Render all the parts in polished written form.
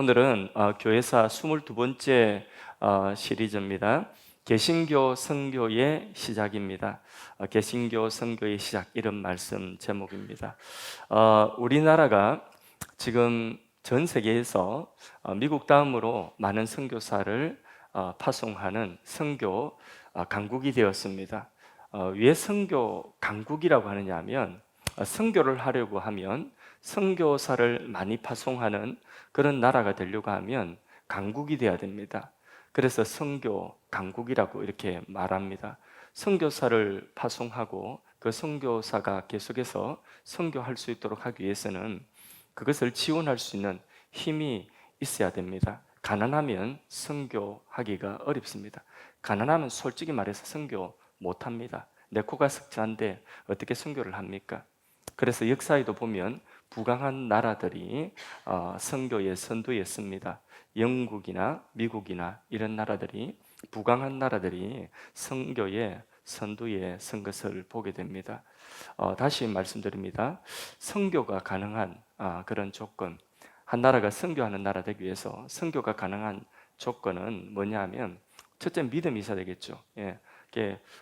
오늘은 교회사 22번째 시리즈입니다. 개신교 선교의 시작입니다. 개신교 선교의 시작, 이런 말씀 제목입니다. 우리나라가 지금 전 세계에서 미국 다음으로 많은 선교사를 파송하는 선교 강국이 되었습니다. 왜 선교 강국이라고 하느냐 하면 선교를 하려고 하면 선교사를 많이 파송하는 그런 나라가 되려고 하면 강국이 돼야 됩니다. 그래서 선교 강국이라고 이렇게 말합니다. 선교사를 파송하고 그 선교사가 계속해서 선교할 수 있도록 하기 위해서는 그것을 지원할 수 있는 힘이 있어야 됩니다. 가난하면 선교하기가 어렵습니다. 가난하면 솔직히 말해서 선교 못합니다. 내 코가 석자인데 어떻게 선교를 합니까? 그래서 역사에도 보면 부강한 나라들이 선교의 선두였습니다. 영국이나 미국이나 이런 나라들이, 부강한 나라들이 선교의 선두에 선 것을 보게 됩니다. 다시 말씀드립니다. 선교가 가능한 그런 조건, 한 나라가 선교하는 나라 되기 위해서 선교가 가능한 조건은 뭐냐 하면, 첫째 믿음이 있어야 되겠죠.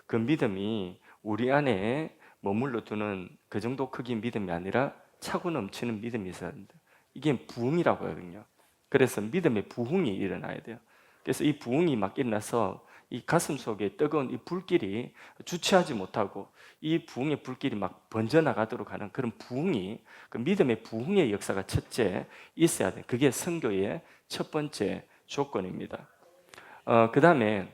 그 믿음이 우리 안에 머물러 두는 그 정도 크기 믿음이 아니라 차고 넘치는 믿음이 있어야 합니다. 이게 부흥이라고 하거든요. 그래서 믿음의 부흥이 일어나야 돼요. 그래서 이 부흥이 막 일어나서 이 가슴 속에 뜨거운 이 불길이 주체하지 못하고 이 부흥의 불길이 막 번져나가도록 하는 그런 부흥이, 그 믿음의 부흥의 역사가 첫째 있어야 돼요. 그게 선교의 첫 번째 조건입니다. 그 다음에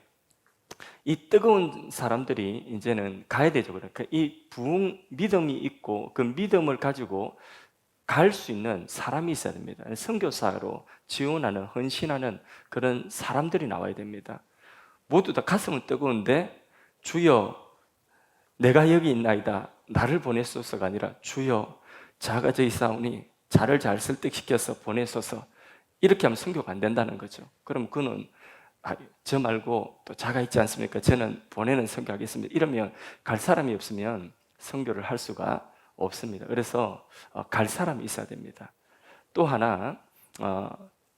이 뜨거운 사람들이 이제는 가야 되죠. 그러니까 이 부흥, 믿음이 있고 그 믿음을 가지고 갈 수 있는 사람이 있어야 됩니다. 선교사로 지원하는, 헌신하는 그런 사람들이 나와야 됩니다. 모두 다 가슴은 뜨거운데, 주여 내가 여기 있나이다, 나를 보내소서가 아니라 주여 자가 저희 사오니 자를 잘 설득시켜서 보내소서, 이렇게 하면 선교가 안 된다는 거죠. 그럼 그는 저 말고 또 자가 있지 않습니까? 저는 보내는 선교하겠습니다. 이러면 갈 사람이 없으면 선교를 할 수가 없습니다. 그래서 갈 사람이 있어야 됩니다. 또 하나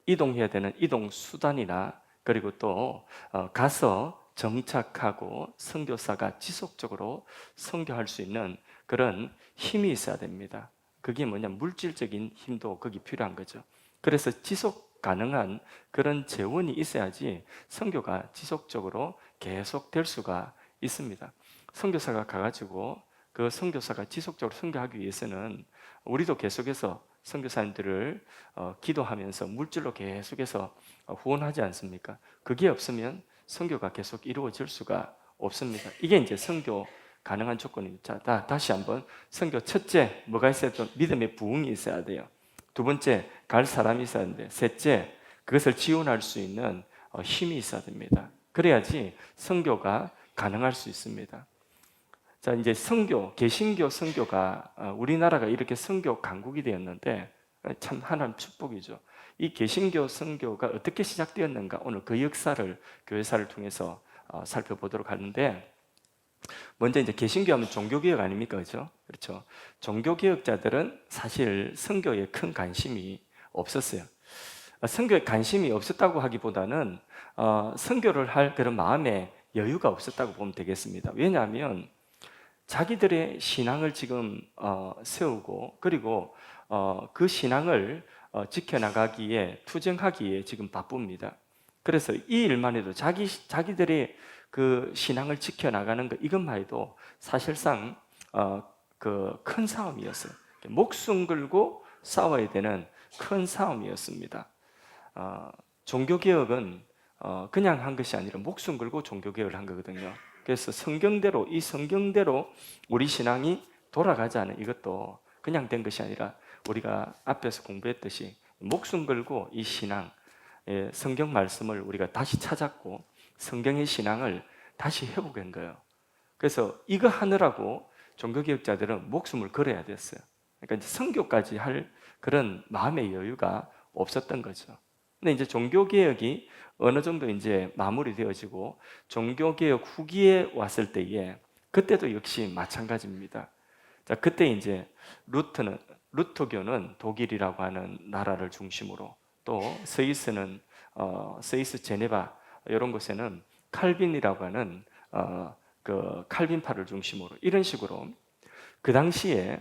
이동해야 되는 이동 수단이나, 그리고 또 가서 정착하고 선교사가 지속적으로 선교할 수 있는 그런 힘이 있어야 됩니다. 그게 뭐냐, 물질적인 힘도 거기 필요한 거죠. 그래서 지속 가능한 그런 재원이 있어야지 선교가 지속적으로 계속될 수가 있습니다. 선교사가 가가지고 그 선교사가 지속적으로 선교하기 위해서는 우리도 계속해서 선교사님들을 기도하면서 물질로 계속해서 후원하지 않습니까? 그게 없으면 선교가 계속 이루어질 수가 없습니다. 이게 이제 선교 가능한 조건입니다. 다시 한번, 선교 첫째 뭐가 있어야 돼요? 믿음의 부흥이 있어야 돼요. 두 번째, 갈 사람이 있어야 되는데, 셋째, 그것을 지원할 수 있는 힘이 있어야 됩니다. 그래야지 선교가 가능할 수 있습니다. 자, 이제 선교, 개신교 선교가, 우리나라가 이렇게 선교 강국이 되었는데 참 하나님 축복이죠. 이 개신교 선교가 어떻게 시작되었는가, 오늘 그 역사를 교회사를 통해서 살펴보도록 하는데, 먼저 이제 개신교 하면 종교개혁 아닙니까? 그렇죠. 종교개혁자들은 사실 선교에 큰 관심이 없었어요. 선교에 관심이 없었다고 하기보다는 선교를 할 그런 마음의 여유가 없었다고 보면 되겠습니다. 왜냐하면 자기들의 신앙을 지금 세우고, 그리고 그 신앙을 지켜나가기에, 투쟁하기에 지금 바쁩니다. 그래서 이 일만 해도 자기들의 그 신앙을 지켜나가는 것, 이것만 해도 사실상 그 큰 싸움이었어요. 목숨 걸고 싸워야 되는 큰 싸움이었습니다. 종교개혁은 그냥 한 것이 아니라 목숨 걸고 종교개혁을 한 거거든요. 그래서 성경대로, 이 성경대로 우리 신앙이 돌아가자는, 이것도 그냥 된 것이 아니라 우리가 앞에서 공부했듯이 목숨 걸고 이 신앙, 성경 말씀을 우리가 다시 찾았고 성경의 신앙을 다시 회복한 거예요. 그래서 이거 하느라고 종교개혁자들은 목숨을 걸어야 됐어요. 그러니까 이제 선교까지 할 그런 마음의 여유가 없었던 거죠. 근데 이제 종교개혁이 어느 정도 이제 마무리되어지고 종교개혁 후기에 왔을 때에, 그때도 역시 마찬가지입니다. 자, 그때 이제 루터교는 독일이라고 하는 나라를 중심으로, 또 스위스는 스위스 제네바 이런 곳에는 칼빈이라고 하는 그 칼빈파를 중심으로 이런 식으로 그 당시에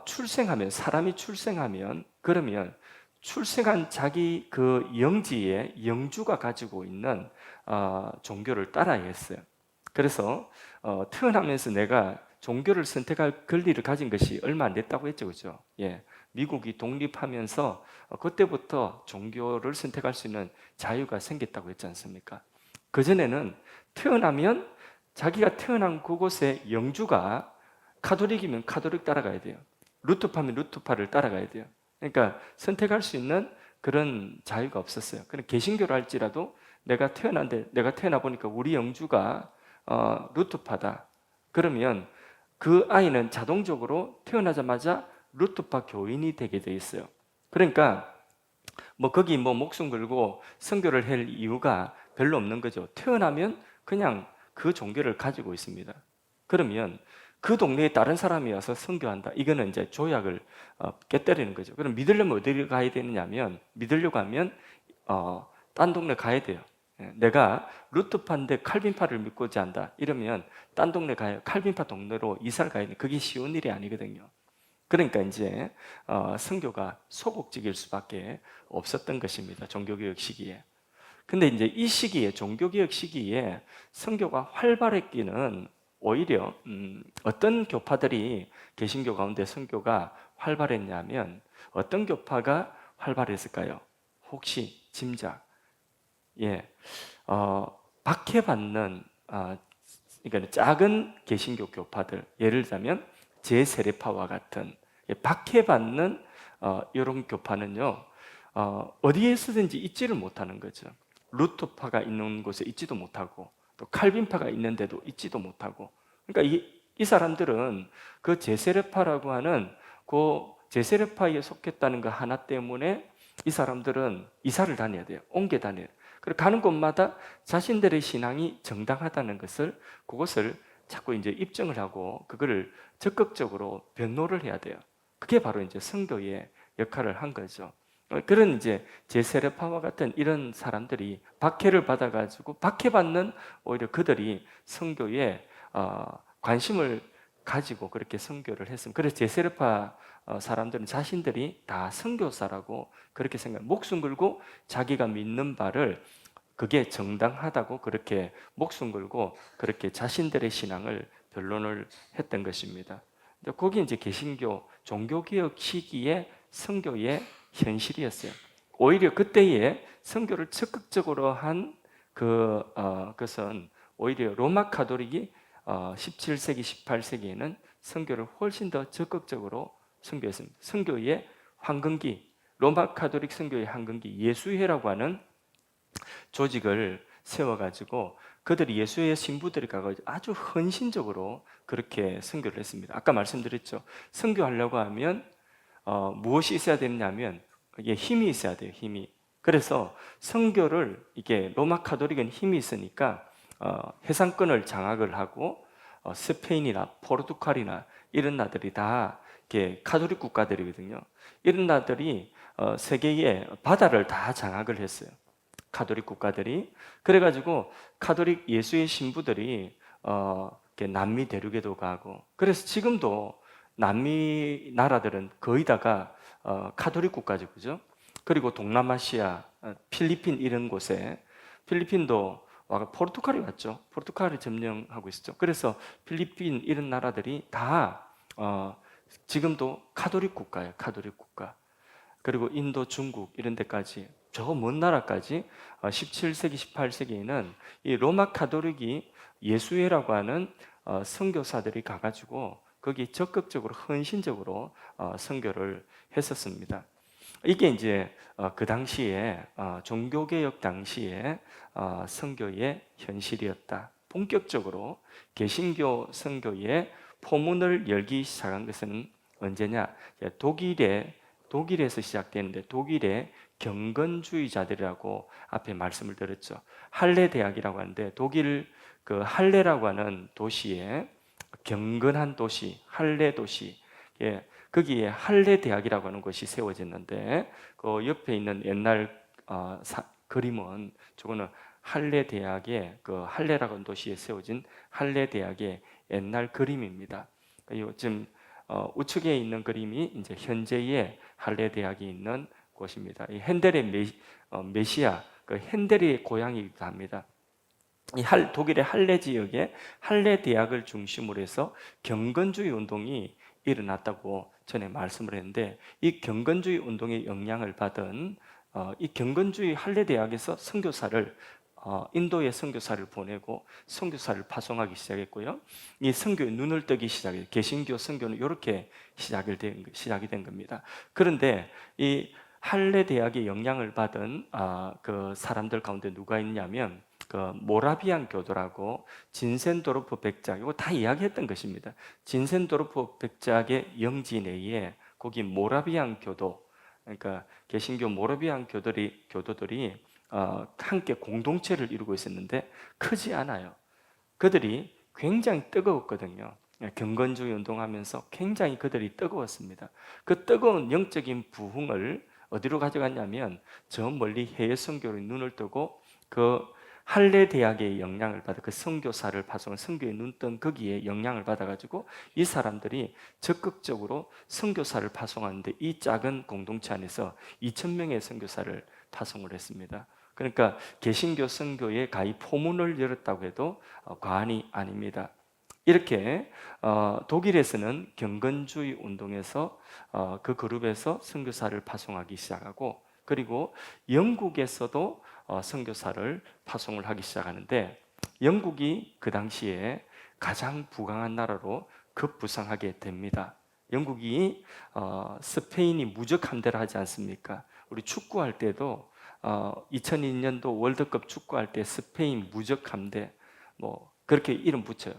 출생하면 사람이 출생하면 그러면 출생한 자기 그 영지의 영주가 가지고 있는 종교를 따라야 했어요. 그래서 태어나면서 내가 종교를 선택할 권리를 가진 것이 얼마 안 됐다고 했죠, 그죠? 예, 미국이 독립하면서 그때부터 종교를 선택할 수 있는 자유가 생겼다고 했지 않습니까? 그 전에는 태어나면 자기가 태어난 그곳의 영주가 카톨릭이면 카톨릭 따라가야 돼요. 루터파면 루터파를 따라가야 돼요. 그러니까 선택할 수 있는 그런 자유가 없었어요. 그럼 개신교를 할지라도 내가 태어나 보니까 우리 영주가 루터파다. 그러면 그 아이는 자동적으로 태어나자마자 루터파 교인이 되게 돼 있어요. 그러니까 뭐 거기 뭐 목숨 걸고 선교를 할 이유가 별로 없는 거죠. 태어나면 그냥 그 종교를 가지고 있습니다. 그러면 그 동네에 다른 사람이 와서 선교한다. 이거는 이제 조약을 깨뜨리는 거죠. 그럼 믿으려면 어디를 가야 되느냐면 믿으려고 하면 딴 동네 가야 돼요. 내가 루터파인데 칼빈파를 믿고자 한다. 이러면 딴 동네 가요. 칼빈파 동네로 이사를 가야 돼. 그게 쉬운 일이 아니거든요. 그러니까 이제 선교가 소극적일 수밖에 없었던 것입니다. 종교개혁 시기에. 근데 이제 이 시기에 종교개혁 시기에 선교가 활발했기는 오히려 어떤 교파들이 개신교 가운데 선교가 활발했냐면 어떤 교파가 활발했을까요? 혹시 짐작? 예, 박해받는 그러니까 작은 개신교 교파들 예를 들자면 제세례파와 같은 박해받는 이런 교파는요 어디에서든지 있지를 못하는 거죠. 루터파가 있는 곳에 있지도 못하고 또 칼빈파가 있는데도 있지도 못하고 그러니까 이 사람들은 그 제세례파라고 하는 그 제세례파에 속했다는 거 하나 때문에 이 사람들은 이사를 다녀야 돼요. 옮겨 다녀야 돼요. 그리고 가는 곳마다 자신들의 신앙이 정당하다는 것을 그것을 자꾸 이제 입증을 하고 그거를 적극적으로 변호를 해야 돼요. 그게 바로 이제 선교의 역할을 한 거죠. 그런 이제 제세례파와 같은 이런 사람들이 박해를 받아가지고 박해받는 오히려 그들이 선교에 관심을 가지고 그렇게 선교를 했습니다. 그래서 제세례파 사람들은 자신들이 다 선교사라고 그렇게 생각, 목숨 걸고 자기가 믿는 바를 그게 정당하다고 그렇게 목숨 걸고 그렇게 자신들의 신앙을 변론을 했던 것입니다. 거기 이제 개신교 종교개혁 시기의 선교의 현실이었어요. 오히려 그때에 선교를 적극적으로 한 것은 오히려 로마 가톨릭이 17세기, 18세기에는 선교를 훨씬 더 적극적으로 선교했습니다. 선교의 황금기, 로마 가톨릭 선교의 황금기 예수회라고 하는 조직을 세워가지고 그들이 예수의 신부들이 가가지고 아주 헌신적으로 그렇게 선교를 했습니다. 아까 말씀드렸죠. 선교하려고 하면 무엇이 있어야 되느냐면 이게 힘이 있어야 돼요. 힘이. 그래서 선교를 이게 로마 가톨릭은 힘이 있으니까 해상권을 장악을 하고 스페인이나 포르투갈이나 이런 나라들이 다 이렇게 가톨릭 국가들이거든요. 이런 나라들이 세계의 바다를 다 장악을 했어요. 가톨릭 국가들이. 그래가지고 가톨릭 예수의 신부들이 남미 대륙에도 가고 그래서 지금도 남미 나라들은 거의 다가 가톨릭 국가죠, 그죠? 그리고 동남아시아, 필리핀 이런 곳에 필리핀도 포르투갈이 왔죠. 포르투갈이 점령하고 있었죠. 그래서 필리핀 이런 나라들이 다 지금도 가톨릭 국가예요. 가톨릭 국가. 그리고 인도, 중국 이런 데까지 저 먼 나라까지 17세기, 18세기에는 이 로마 가톨릭이 예수회라고 하는 선교사들이 가가지고 거기 적극적으로 헌신적으로 선교를 했었습니다. 이게 이제 그 당시에 종교개혁 당시에 선교의 현실이었다. 본격적으로 개신교 선교의 포문을 열기 시작한 것은 언제냐? 독일에서 시작되는데 독일의 경건주의자들이라고 앞에 말씀을 드렸죠. 할레 대학이라고 하는데 독일 그 할레라고 하는 도시에 경건한 도시, 할레 도시, 거기에 할례 대학이라고 하는 곳이 세워졌는데 그 옆에 있는 옛날 그림은 저거는 할례 대학의 그 할례라고 하는 도시에 세워진 할례 대학의 옛날 그림입니다. 요즘 우측에 있는 그림이 이제 현재의 할례 대학이 있는 곳입니다. 이 핸델의 메시아, 그 핸델의 고향이기도 합니다. 독일의 할레 지역에 할레 대학을 중심으로 해서 경건주의 운동이 일어났다고 전에 말씀을 했는데, 이 경건주의 운동의 영향을 받은 이 경건주의 할레 대학에서 선교사를 인도에 선교사를 보내고 선교사를 파송하기 시작했고요. 이 선교의 눈을 뜨기 시작해요. 개신교 선교는 이렇게 시작이 된 겁니다. 그런데 이 할레 대학의 영향을 받은 그 사람들 가운데 누가 있냐면 그 모라비안 교도라고 진센도르프 백작, 이거 다 이야기했던 것입니다. 진센도르프 백작의 영지 내에 거기 모라비안 교도, 그러니까 개신교 모라비안 교도들이 함께 공동체를 이루고 있었는데 크지 않아요. 그들이 굉장히 뜨거웠거든요. 경건주의 운동하면서 굉장히 그들이 뜨거웠습니다. 그 뜨거운 영적인 부흥을 어디로 가져갔냐면 저 멀리 해외 선교로 눈을 뜨고 그 할례 대학의 영향을 받아 그 선교사를 파송한 선교에 눈뜬 거기에 영향을 받아가지고 이 사람들이 적극적으로 선교사를 파송하는데 이 작은 공동체 안에서 2,000명의 선교사를 파송을 했습니다. 그러니까 개신교 선교의 가히 포문을 열었다고 해도 과언이 아닙니다. 이렇게 독일에서는 경건주의 운동에서 그 그룹에서 선교사를 파송하기 시작하고, 그리고 영국에서도 선교사를 파송을 하기 시작하는데, 영국이 그 당시에 가장 부강한 나라로 급부상하게 됩니다. 영국이 스페인이 무적 함대를 하지 않습니까? 우리 축구할 때도 2002년도 월드컵 축구할 때 스페인 무적 함대 뭐 그렇게 이름 붙여요.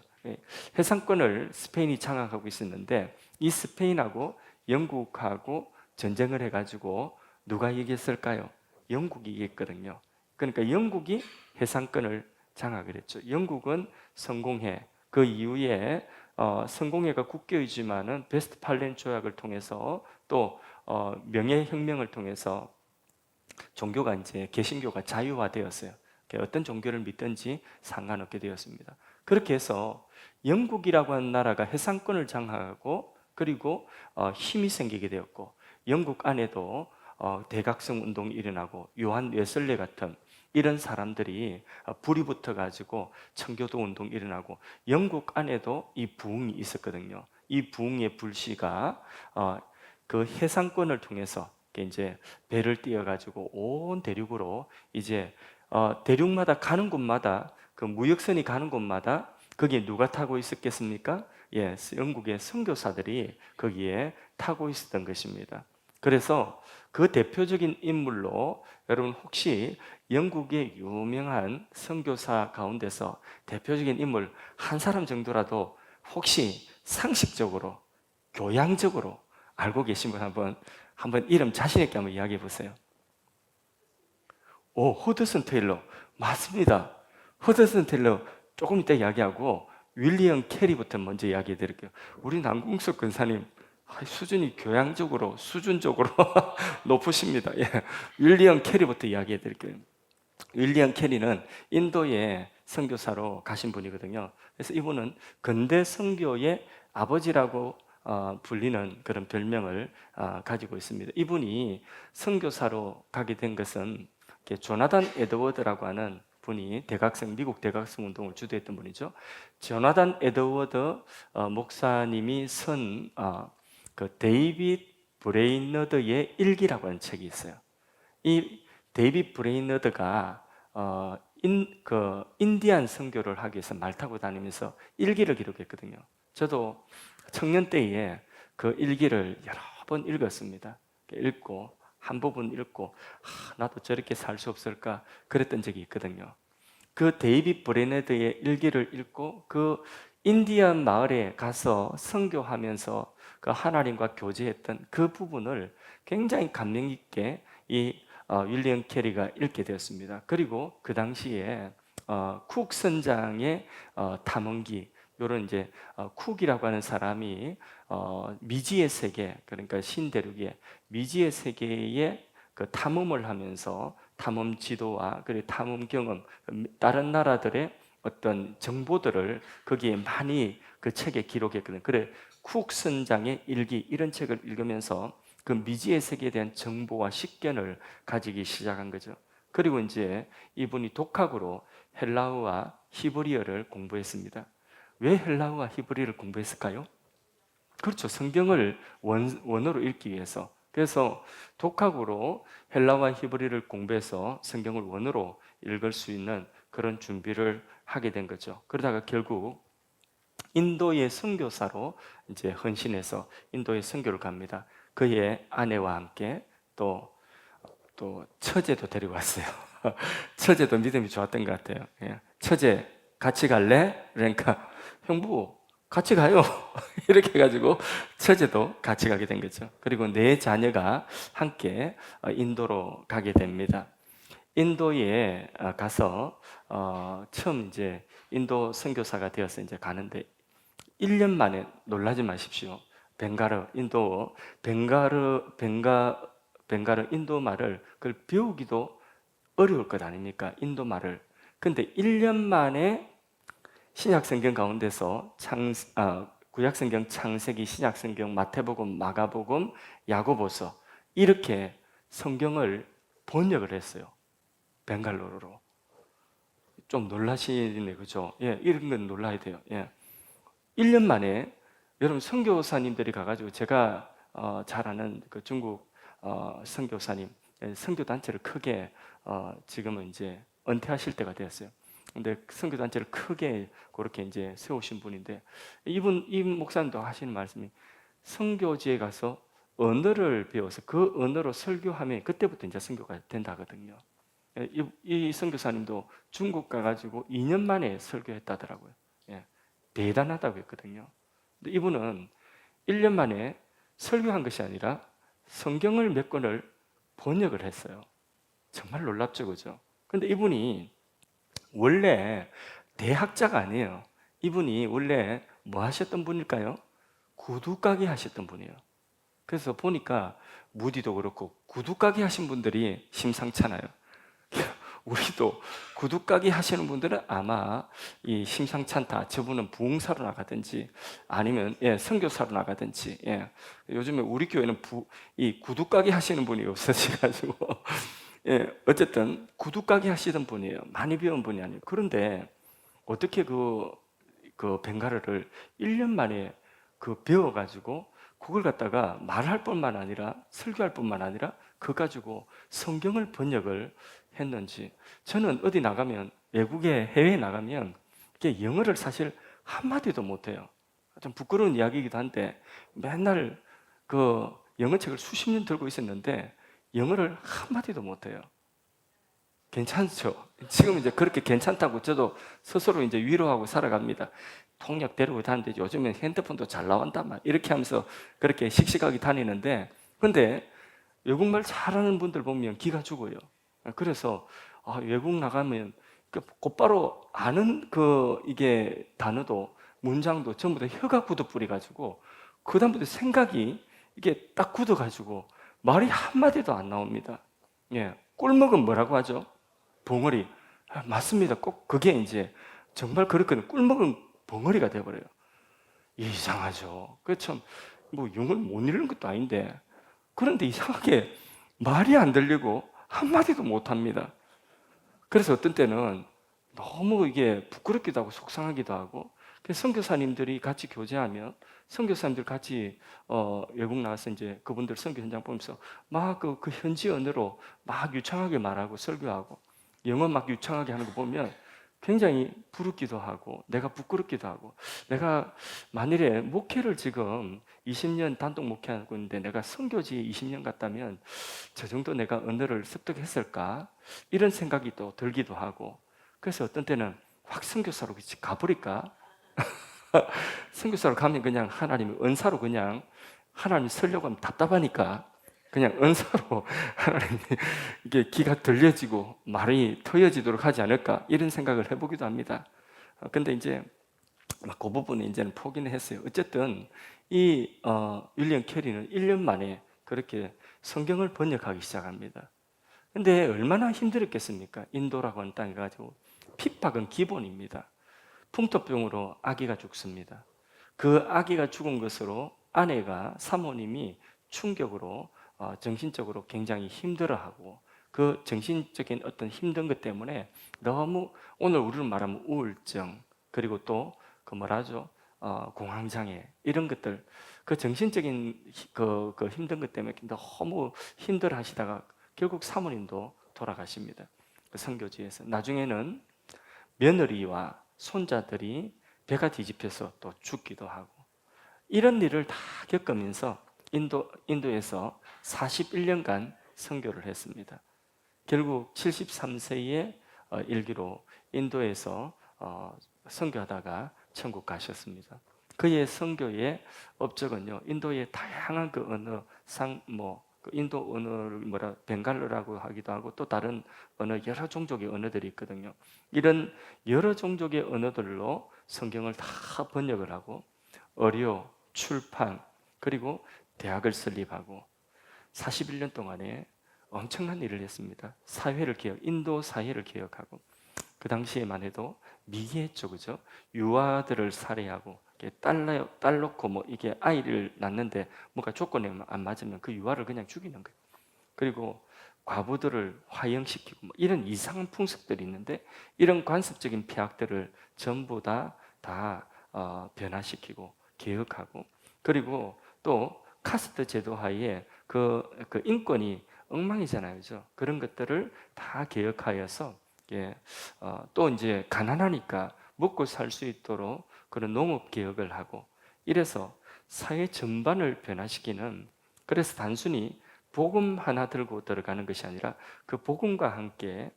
해상권을 스페인이 장악하고 있었는데 이 스페인하고 영국하고 전쟁을 해가지고 누가 이겼을까요? 영국이 이겼거든요. 그러니까 영국이 해상권을 장악을 했죠. 영국은 성공해. 그 이후에 성공회가 국교이지만은 베스트팔렌 조약을 통해서 또 명예혁명을 통해서 종교가 이제 개신교가 자유화되었어요. 어떤 종교를 믿든지 상관없게 되었습니다. 그렇게 해서 영국이라고 하는 나라가 해상권을 장악하고 그리고 힘이 생기게 되었고, 영국 안에도 대각성 운동이 일어나고 요한 웨슬레 같은 이런 사람들이 불이 붙어 가지고 청교도 운동이 일어나고, 영국 안에도 이 부흥이 있었거든요. 이 부흥의 불씨가 그 해상권을 통해서 이제 배를 띄어 가지고 온 대륙으로 이제 대륙마다 가는 곳마다 그 무역선이 가는 곳마다 거기에 누가 타고 있었겠습니까? 예, 영국의 선교사들이 거기에 타고 있었던 것입니다. 그래서 그 대표적인 인물로 여러분 혹시 영국의 유명한 선교사 가운데서 대표적인 인물 한 사람 정도라도 혹시 상식적으로 교양적으로 알고 계신 분 한번 이름 자신 있게 한번 이야기해 보세요. 오, 허드슨 테일러 맞습니다. 허드슨 테일러 조금 이따 이야기하고 윌리엄 캐리부터 먼저 이야기해 드릴게요. 우리 남궁석 근사님 수준이 교양적으로 수준적으로 높으십니다. 예. 윌리엄 캐리부터 이야기해 드릴게요. 윌리엄 캐리는 인도에 선교사로 가신 분이거든요. 그래서 이분은 근대 선교의 아버지라고 불리는 그런 별명을 가지고 있습니다. 이분이 선교사로 가게 된 것은 조나단 에드워드라고 하는 분이 미국 대각성 운동을 주도했던 분이죠. 조나단 에드워드 목사님이 쓴 그 데이빗 브레이너드의 일기라고 하는 책이 있어요. 이 데이빗 브레이너드가 인디안 선교를 하기 위해서 말 타고 다니면서 일기를 기록했거든요. 저도 청년 때에 그 일기를 여러 번 읽었습니다. 읽고 한 부분 읽고 나도 저렇게 살 수 없을까 그랬던 적이 있거든요. 그 데이빗 브레네드의 일기를 읽고 그 인디안 마을에 가서 선교하면서 그 하나님과 교제했던 그 부분을 굉장히 감명 있게 이 윌리엄 캐리가 읽게 되었습니다. 그리고 그 당시에 쿡 선장의 탐험기 이런 이제 쿡이라고 하는 사람이 미지의 세계, 그러니까 신대륙의 미지의 세계에 그 탐험을 하면서 탐험 지도와 그리고 탐험 경험, 다른 나라들의 어떤 정보들을 거기에 많이 그 책에 기록했거든요. 그래 쿡 선장의 일기 이런 책을 읽으면서 그 미지의 세계에 대한 정보와 식견을 가지기 시작한 거죠. 그리고 이제 이분이 독학으로 헬라어와 히브리어를 공부했습니다. 왜 헬라어와 히브리어를 공부했을까요? 그렇죠. 성경을 원어로 읽기 위해서. 그래서 독학으로 헬라어와 히브리어를 공부해서 성경을 원어로 읽을 수 있는 그런 준비를 하게 된 거죠. 그러다가 결국 인도의 선교사로 이제 헌신해서 인도의 선교를 갑니다. 그의 아내와 함께 또 처제도 데리고 왔어요. 처제도 믿음이 좋았던 것 같아요. 예. 처제 같이 갈래? 그러니까 형부 같이 가요. 이렇게 해가지고 처제도 같이 가게 된 거죠. 그리고 네 자녀가 함께 인도로 가게 됩니다. 인도에 가서 처음 이제 인도 선교사가 되어서 이제 가는데 1년 만에 놀라지 마십시오. 벵가르 인도 말을 그걸 배우기도 어려울 것 아닙니까? 인도 말을. 근데 1년 만에 신약성경 가운데서 구약성경 창세기, 신약성경, 마태복음, 마가복음, 야고보서 이렇게 성경을 번역을 했어요. 벵갈로로. 좀 놀라시네, 그죠? 예, 이런 건 놀라야 돼요. 예. 1년 만에 여러분 선교사님들이 가가지고 제가 잘 아는 그 중국 선교사님, 선교 단체를 크게 지금은 이제 은퇴하실 때가 되었어요. 근데 선교 단체를 크게 그렇게 이제 세우신 분인데 이 목사님도 하시는 말씀이 선교지에 가서 언어를 배워서 그 언어로 설교하면 그때부터 이제 선교가 된다거든요. 이 선교사님도 중국 가가지고 2년 만에 설교했다더라고요. 예, 대단하다고 했거든요. 근데 이분은 1년 만에 설교한 것이 아니라 성경을 몇 권을 번역을 했어요. 정말 놀랍죠, 그죠? 근데 이분이 원래 대학자가 아니에요. 이분이 원래 뭐 하셨던 분일까요? 구두가게 하셨던 분이에요. 그래서 보니까 무디도 그렇고 구두가게 하신 분들이 심상찮아요. 우리도 구두가게 하시는 분들은 아마 이 심상찮다. 저분은 부흥사로 나가든지 아니면 선교사로 나가든지. 요즘에 우리 교회는 이 구두가게 하시는 분이 없어져가지고 어쨌든 구두가게 하시던 분이에요. 많이 배운 분이 아니에요. 그런데 어떻게 그 벵가르를 1년 만에 배워가지고 그걸 갖다가 말할 뿐만 아니라 설교할 뿐만 아니라 그거 가지고 성경을 번역을 했는지. 저는 어디 나가면 외국에 해외에 나가면 이게 영어를 사실 한마디도 못해요. 좀 부끄러운 이야기이기도 한데 맨날 그 영어책을 수십 년 들고 있었는데 영어를 한마디도 못해요. 괜찮죠? 지금 이제 그렇게 괜찮다고 저도 스스로 이제 위로하고 살아갑니다. 통역 데리고 다니는데 요즘엔 핸드폰도 잘 나온다 막 이렇게 하면서 그렇게 씩씩하게 다니는데 근데 외국말 잘하는 분들 보면 기가 죽어요. 그래서 외국 나가면 곧바로 아는 이게 단어도 문장도 전부 다 혀가 굳어버려 가지고 그다음부터 생각이 이게 딱 굳어 가지고 말이 한마디도 안 나옵니다. 꿀먹은 뭐라고 하죠? 벙어리. 맞습니다. 꼭 그게 이제 정말 그렇거든요. 꿀먹은 벙어리가 돼버려요. 이상하죠. 참 뭐 영어를 못 읽는 것도 아닌데 그런데 이상하게 말이 안 들리고 한마디도 못합니다. 그래서 어떤 때는 너무 이게 부끄럽기도 하고 속상하기도 하고 선교사님들이 같이 교제하면 선교사님들 같이 외국 나와서 이제 그분들 선교 현장 보면서 막 그 현지 언어로 막 유창하게 말하고 설교하고 영어 막 유창하게 하는 거 보면 굉장히 부럽기도 하고 내가 부끄럽기도 하고 내가 만일에 목회를 지금 20년 단독 목회하고 있는데 내가 선교지에 20년 갔다면 저 정도 내가 언어를 습득했을까? 이런 생각이 또 들기도 하고 그래서 어떤 때는 확 선교사로 가버릴까? 선교사로 가면 그냥 하나님이 은사로 그냥 하나님이 쓰려고 하면 답답하니까 그냥 은사로 하나님이 이게 귀가 들려지고 말이 터여지도록 하지 않을까 이런 생각을 해보기도 합니다. 근데 이제 그 부분은 이제는 포기는 했어요. 어쨌든 이 윌리엄 캐리는 1년 만에 그렇게 성경을 번역하기 시작합니다. 근데 얼마나 힘들었겠습니까? 인도라고 하는 땅에 가지고 핍박은 기본입니다. 풍토병으로 아기가 죽습니다. 그 아기가 죽은 것으로 아내가 사모님이 충격으로 정신적으로 굉장히 힘들어하고 그 정신적인 어떤 힘든 것 때문에 너무 오늘 우리로 말하면 우울증 그리고 또 그 뭐라죠? 공황장애 이런 것들 그 정신적인 그 힘든 것 때문에 너무 힘들어 하시다가 결국 사모님도 돌아가십니다. 그 선교지에서 나중에는 며느리와 손자들이 배가 뒤집혀서 또 죽기도 하고 이런 일을 다 겪으면서 인도에서 41년간 선교를 했습니다. 결국 73세의 일기로 인도에서 선교하다가 천국 가셨습니다. 그의 선교의 업적은요, 인도의 다양한 그 언어상 그 인도 언어를 벵갈로라고 하기도 하고 또 다른 여러 종족의 언어들이 있거든요. 이런 여러 종족의 언어들로 성경을 다 번역을 하고 어려, 출판, 그리고 대학을 설립하고 41년 동안에 엄청난 일을 했습니다. 사회를 인도 사회를 개혁하고 그 당시에만 해도 미개했죠, 그죠? 유아들을 살해하고 딸 놓고 이게 아이를 낳는데 뭔가 조건에 안 맞으면 그 유아를 그냥 죽이는 거예요. 그리고 과부들을 화형시키고 이런 이상한 풍습들이 있는데 이런 관습적인 폐악들을 전부 다 변화시키고 개혁하고 그리고 또 카스트 제도 하에 그 인권이 엉망이잖아요, 그죠? 그런 것들을 다 개혁하여서 또 이제 가난하니까 먹고 살 수 있도록 그런 농업 개혁을 하고 이래서 사회 전반을 변화시키는 그래서 단순히 복음 하나 들고 들어가는 것이 아니라 그 복음과 함께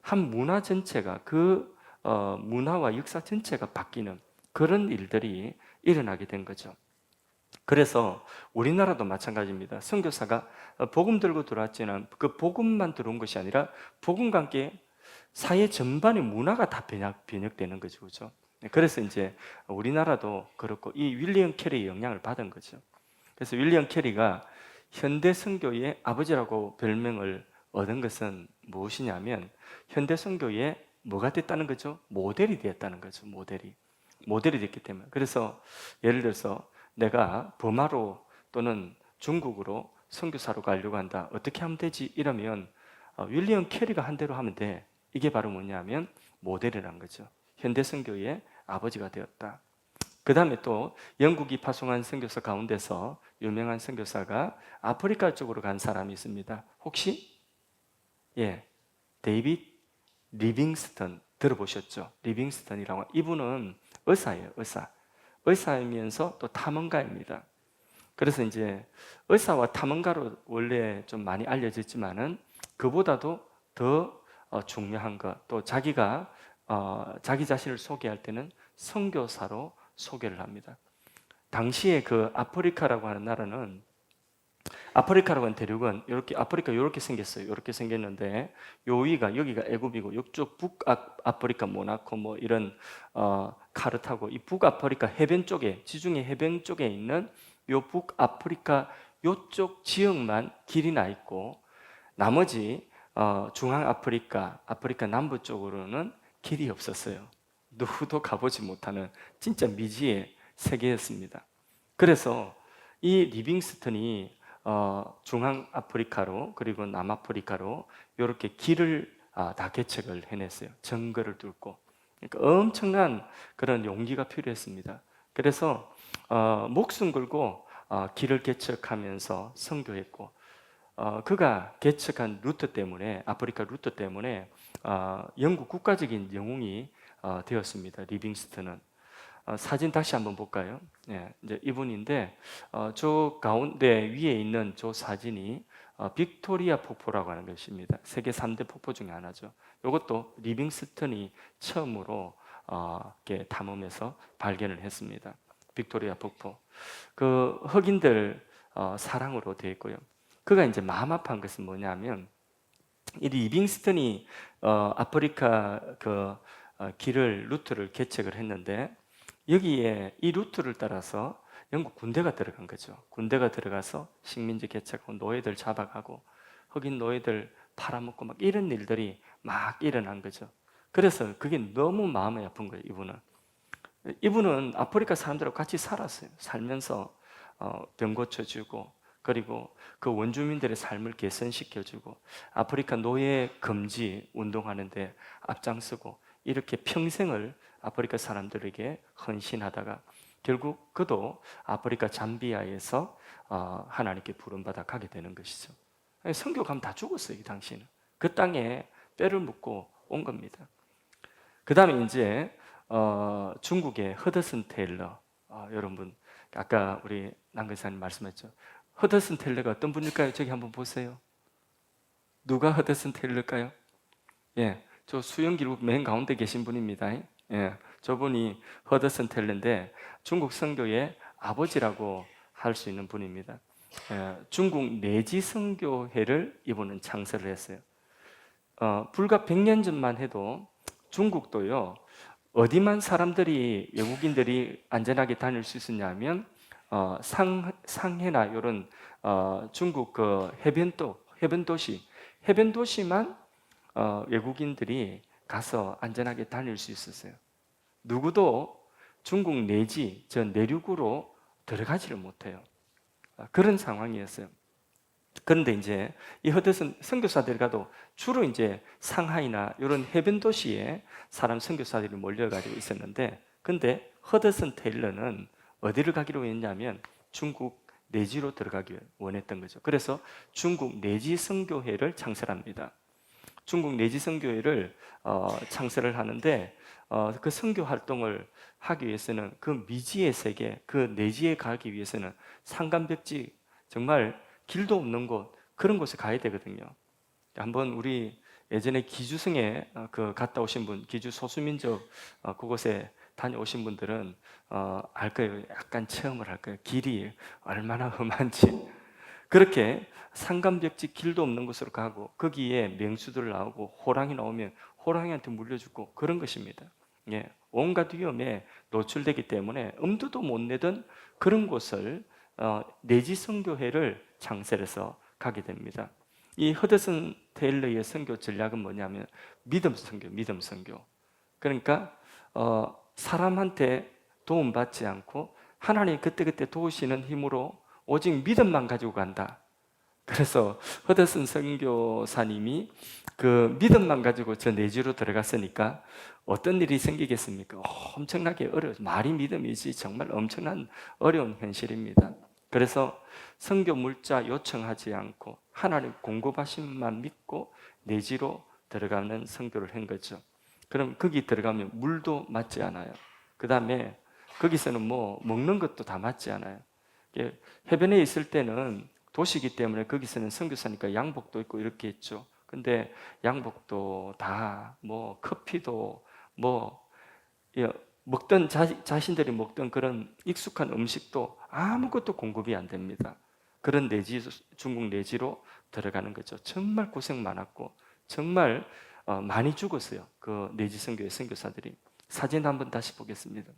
한 문화 전체가 그 문화와 역사 전체가 바뀌는 그런 일들이 일어나게 된 거죠. 그래서 우리나라도 마찬가지입니다. 선교사가 복음 들고 들어왔지만 그 복음만 들어온 것이 아니라 복음과 함께 사회 전반의 문화가 다 변혁되는 거죠, 그렇죠? 그래서 이제 우리나라도 그렇고 이 윌리엄 캐리의 영향을 받은 거죠. 그래서 윌리엄 캐리가 현대 선교의 아버지라고 별명을 얻은 것은 무엇이냐면 현대 선교의 뭐가 됐다는 거죠? 모델이 되었다는 거죠. 모델이 됐기 때문에. 그래서 예를 들어서 내가 버마로 또는 중국으로 선교사로 가려고 한다. 어떻게 하면 되지? 이러면 윌리엄 캐리가 한 대로 하면 돼. 이게 바로 뭐냐면 모델이라는 거죠. 현대 선교의 아버지가 되었다. 그 다음에 또 영국이 파송한 선교사 가운데서 유명한 선교사가 아프리카 쪽으로 간 사람이 있습니다. 혹시? 데이빗 리빙스턴 들어보셨죠? 리빙스턴이라고 이분은 의사예요, 의사. 의사이면서 또 탐험가입니다. 그래서 이제 의사와 탐험가로 원래 좀 많이 알려졌지만은 그보다도 더 중요한 것, 또 자기가 자기 자신을 소개할 때는 선교사로 소개를 합니다. 당시에 그 아프리카라고 하는 나라는 아프리카라고 하는 대륙은 이렇게 아프리카 이렇게 생겼어요. 이렇게 생겼는데 여기가 애굽이고 이쪽 북아프리카 모나코 이런 카르타고 이 북아프리카 해변 쪽에 지중해 해변 쪽에 있는 요 북아프리카 요쪽 지역만 길이 나 있고 나머지 중앙아프리카 아프리카 남부 쪽으로는 길이 없었어요. 누구도 가보지 못하는 진짜 미지의 세계였습니다. 그래서 이 리빙스턴이 중앙 아프리카로 그리고 남아프리카로 이렇게 길을 다 개척을 해냈어요. 정글을 뚫고. 그러니까 엄청난 그런 용기가 필요했습니다. 그래서 목숨 걸고 길을 개척하면서 선교했고 그가 개척한 루트 때문에 아프리카 루트 때문에 영국 국가적인 영웅이 되었습니다. 리빙스턴은. 사진 다시 한번 볼까요? 이제 이분인데 저 가운데 위에 있는 저 사진이 빅토리아 폭포라고 하는 것입니다. 세계 3대 폭포 중에 하나죠. 이것도 리빙스턴이 처음으로 이렇게 탐험해서 발견을 했습니다. 빅토리아 폭포. 그 흑인들 사랑으로 되어 있고요. 그가 이제 마음 아파한 것은 뭐냐면 이 리빙스턴이 아프리카 그 루트를 개척을 했는데 여기에 이 루트를 따라서 영국 군대가 들어간 거죠. 군대가 들어가서 식민지 개척하고 노예들 잡아가고 흑인 노예들 팔아먹고 막 이런 일들이 막 일어난 거죠. 그래서 그게 너무 마음이 아픈 거예요. 이분은 아프리카 사람들하고 같이 살았어요. 살면서 병 고쳐주고, 그리고 그 원주민들의 삶을 개선시켜주고, 아프리카 노예 금지 운동하는데 앞장서고, 이렇게 평생을 아프리카 사람들에게 헌신하다가 결국 그도 아프리카 잠비아에서 하나님께 부름받아 가게 되는 것이죠. 선교 가면 다 죽었어요. 이 당시는 그 땅에 뼈를 묻고 온 겁니다. 그 다음에 이제 중국의 허드슨 테일러, 여러분 아까 우리 남근사님 말씀했죠. 허드슨 테일러가 어떤 분일까요? 저기 한번 보세요. 누가 허드슨 테일러일까요? 예, 저 수영기록 맨 가운데 계신 분입니다. 예, 저분이 허드슨 테일러인데 중국 선교의 아버지라고 할 수 있는 분입니다. 중국 내지 선교회를 이분은 창설을 했어요. 불과 100년 전만 해도 중국도요, 어디만 사람들이, 외국인들이 안전하게 다닐 수 있었냐면 상해나 이런 중국 그 해변 도시만 외국인들이 가서 안전하게 다닐 수 있었어요. 누구도 중국 내지 저 내륙으로 들어가지를 못해요. 그런 상황이었어요. 그런데 이제 이 허드슨 선교사들이 가도 주로 이제 상하이나 이런 해변 도시에 사람 선교사들이 몰려가지고 있었는데, 근데 허드슨 테일러는 어디를 가기로 했냐면 중국 내지로 들어가기 원했던 거죠. 그래서 중국 내지 선교회를 창설합니다. 중국 내지 선교회를 창설을 하는데 그 선교 활동을 하기 위해서는 그 미지의 세계, 그 내지에 가기 위해서는 산간벽지, 정말 길도 없는 곳, 그런 곳에 가야 되거든요. 한번 우리 예전에 기주성에 갔다 오신 분, 기주 소수민족 그곳에 다녀오신 분들은 알 거예요. 약간 체험을 할 거예요. 길이 얼마나 험한지. 그렇게 산간벽지 길도 없는 곳으로 가고 거기에 맹수들 나오고 호랑이 나오면 호랑이한테 물려 죽고 그런 것입니다. 예, 온갖 위험에 노출되기 때문에 엄두도 못 내던 그런 곳을 내지 선교회를 창설해서 가게 됩니다. 이 허드슨 테일러의 선교 전략은 뭐냐면 믿음 선교. 그러니까 사람한테 도움받지 않고 하나님 그때그때 도우시는 힘으로 오직 믿음만 가지고 간다. 그래서 허드슨 선교사님이 그 믿음만 가지고 저 내지로 들어갔으니까 어떤 일이 생기겠습니까? 엄청나게 어려워. 말이 믿음이지 정말 엄청난 어려운 현실입니다. 그래서 선교 물자 요청하지 않고 하나님 공급하심만 믿고 내지로 들어가는 선교를 한 거죠. 그럼 거기 들어가면 물도 맞지 않아요. 그 다음에 거기서는 뭐 먹는 것도 다 맞지 않아요. 해변에 있을 때는 도시이기 때문에 거기서는 선교사니까 양복도 있고 이렇게 있죠. 근데 양복도 다 뭐 커피도 뭐 먹던 자신들이 먹던 그런 익숙한 음식도 아무것도 공급이 안 됩니다. 그런 중국 내지로 들어가는 거죠. 정말 고생 많았고 정말 많이 죽었어요. 그 내지 선교의 선교사들이. 사진 한번 다시 보겠습니다.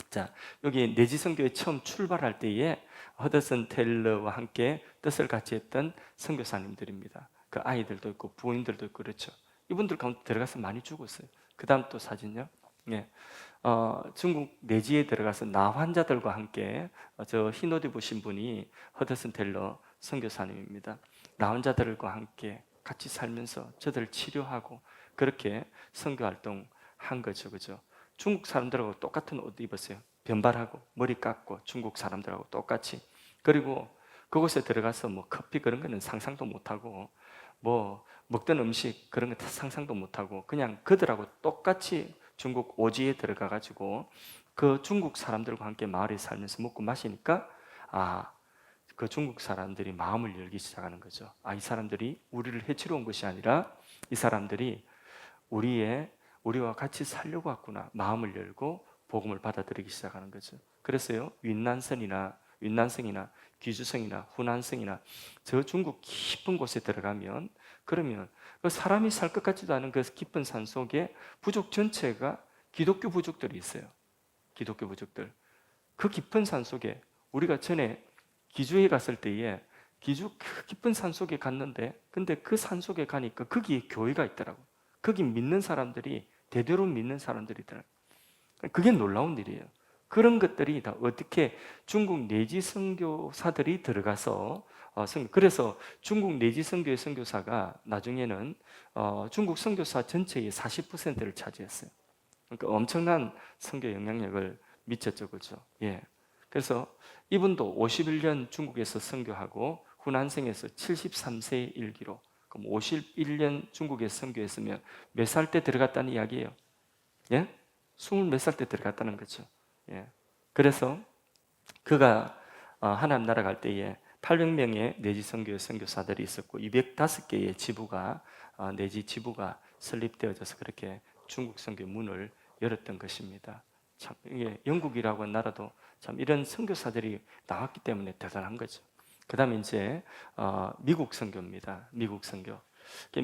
자, 여기 내지 선교에 처음 출발할 때에 허드슨 테일러와 함께 뜻을 같이 했던 선교사님들입니다. 그 아이들도 있고 부인들도 있고 그렇죠. 이분들 가운데 들어가서 많이 죽었어요. 그 다음 또 사진요. 예. 중국 내지에 들어가서 나 환자들과 함께 저 흰옷 입으신 분이 허드슨 테일러 선교사님입니다. 나 환자들과 함께 같이 살면서 저들을 치료하고 그렇게 선교 활동 한 거죠, 그죠? 중국 사람들하고 똑같은 옷 입었어요. 변발하고 머리 깎고 중국 사람들하고 똑같이. 그리고 그곳에 들어가서 뭐 커피 그런 거는 상상도 못하고 뭐 먹던 음식 그런 거 상상도 못하고 그냥 그들하고 똑같이 중국 오지에 들어가 가지고 그 중국 사람들과 함께 마을에 살면서 먹고 마시니까 그 중국 사람들이 마음을 열기 시작하는 거죠. 이 사람들이 우리를 해치러 온 것이 아니라 이 사람들이 우리와 같이 살려고 왔구나. 마음을 열고 복음을 받아들이기 시작하는 거죠. 그래서요, 윈난성이나 귀주성이나 후난성이나 저 중국 깊은 곳에 들어가면 그러면 그 사람이 살 것 같지도 않은 그 깊은 산 속에 부족 전체가 기독교 부족들이 있어요. 기독교 부족들. 그 깊은 산 속에 우리가 전에 기주에 갔을 때에 기주 그 깊은 산 속에 갔는데 근데 그 산 속에 가니까 거기에 교회가 있더라고. 거기 믿는 사람들이 대대로 믿는 사람들이 있더라고. 그게 놀라운 일이에요. 그런 것들이 다 어떻게 중국 내지 선교사들이 들어가서 그래서 중국 내지 선교의 선교사가 나중에는 중국 선교사 전체의 40%를 차지했어요. 그러니까 엄청난 선교 영향력을 미쳤죠, 그렇죠? 예. 그래서 이분도 51년 중국에서 선교하고 후난생에서 73세의 일기로 그럼 51년 중국에서 선교했으면 몇 살 때 들어갔다는 이야기예요? 예? 20 몇 살 때 들어갔다는 거죠. 예. 그래서 그가 하나님 나라 갈 때에 800명의 내지 선교의 선교사들이 있었고 205개의 지부가 내지 지부가 설립되어져서 그렇게 중국 선교 문을 열었던 것입니다. 참 이게 영국이라고 하는 나라도 참 이런 선교사들이 나왔기 때문에 대단한 거죠. 그다음에 이제 미국 선교입니다. 미국 선교.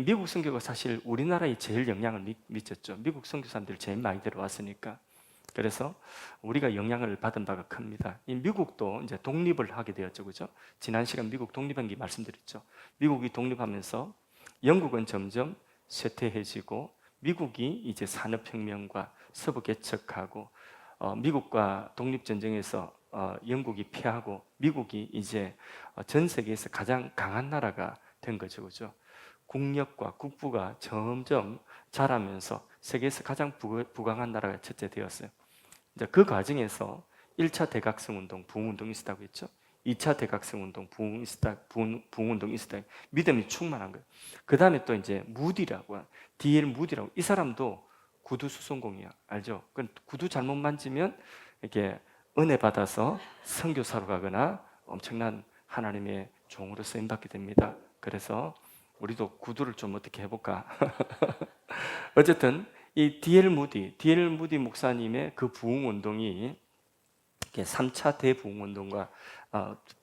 미국 선교가 사실 우리나라에 제일 영향을 미쳤죠. 미국 선교사님들 제일 많이 들어왔으니까. 그래서 우리가 영향을 받은 바가 큽니다. 이 미국도 이제 독립을 하게 되었죠, 그죠? 지난 시간 미국 독립한 게 말씀드렸죠. 미국이 독립하면서 영국은 점점 쇠퇴해지고 미국이 이제 산업혁명과 서부 개척하고 미국과 독립전쟁에서 영국이 패하고 미국이 이제 전 세계에서 가장 강한 나라가 된 거죠, 그죠? 국력과 국부가 점점 자라면서 세계에서 가장 부강한 나라가 첫째 되었어요. 이제 그 과정에서 1차 대각성 운동, 부흥운동이 있었다고 했죠. 2차 대각성 운동, 부흥운동이 있었다. 믿음이 충만한 거예요. 그 다음에 또 이제 무디라고, D.L. 무디라고, 이 사람도 구두 수송공이야. 알죠? 구두 잘못 만지면 이렇게 은혜 받아서 선교사로 가거나 엄청난 하나님의 종으로 쓰임 받게 됩니다. 그래서 우리도 구두를 좀 어떻게 해볼까? 어쨌든 이 D.L. 무디 목사님의 그 부흥운동이 3차 대부흥운동과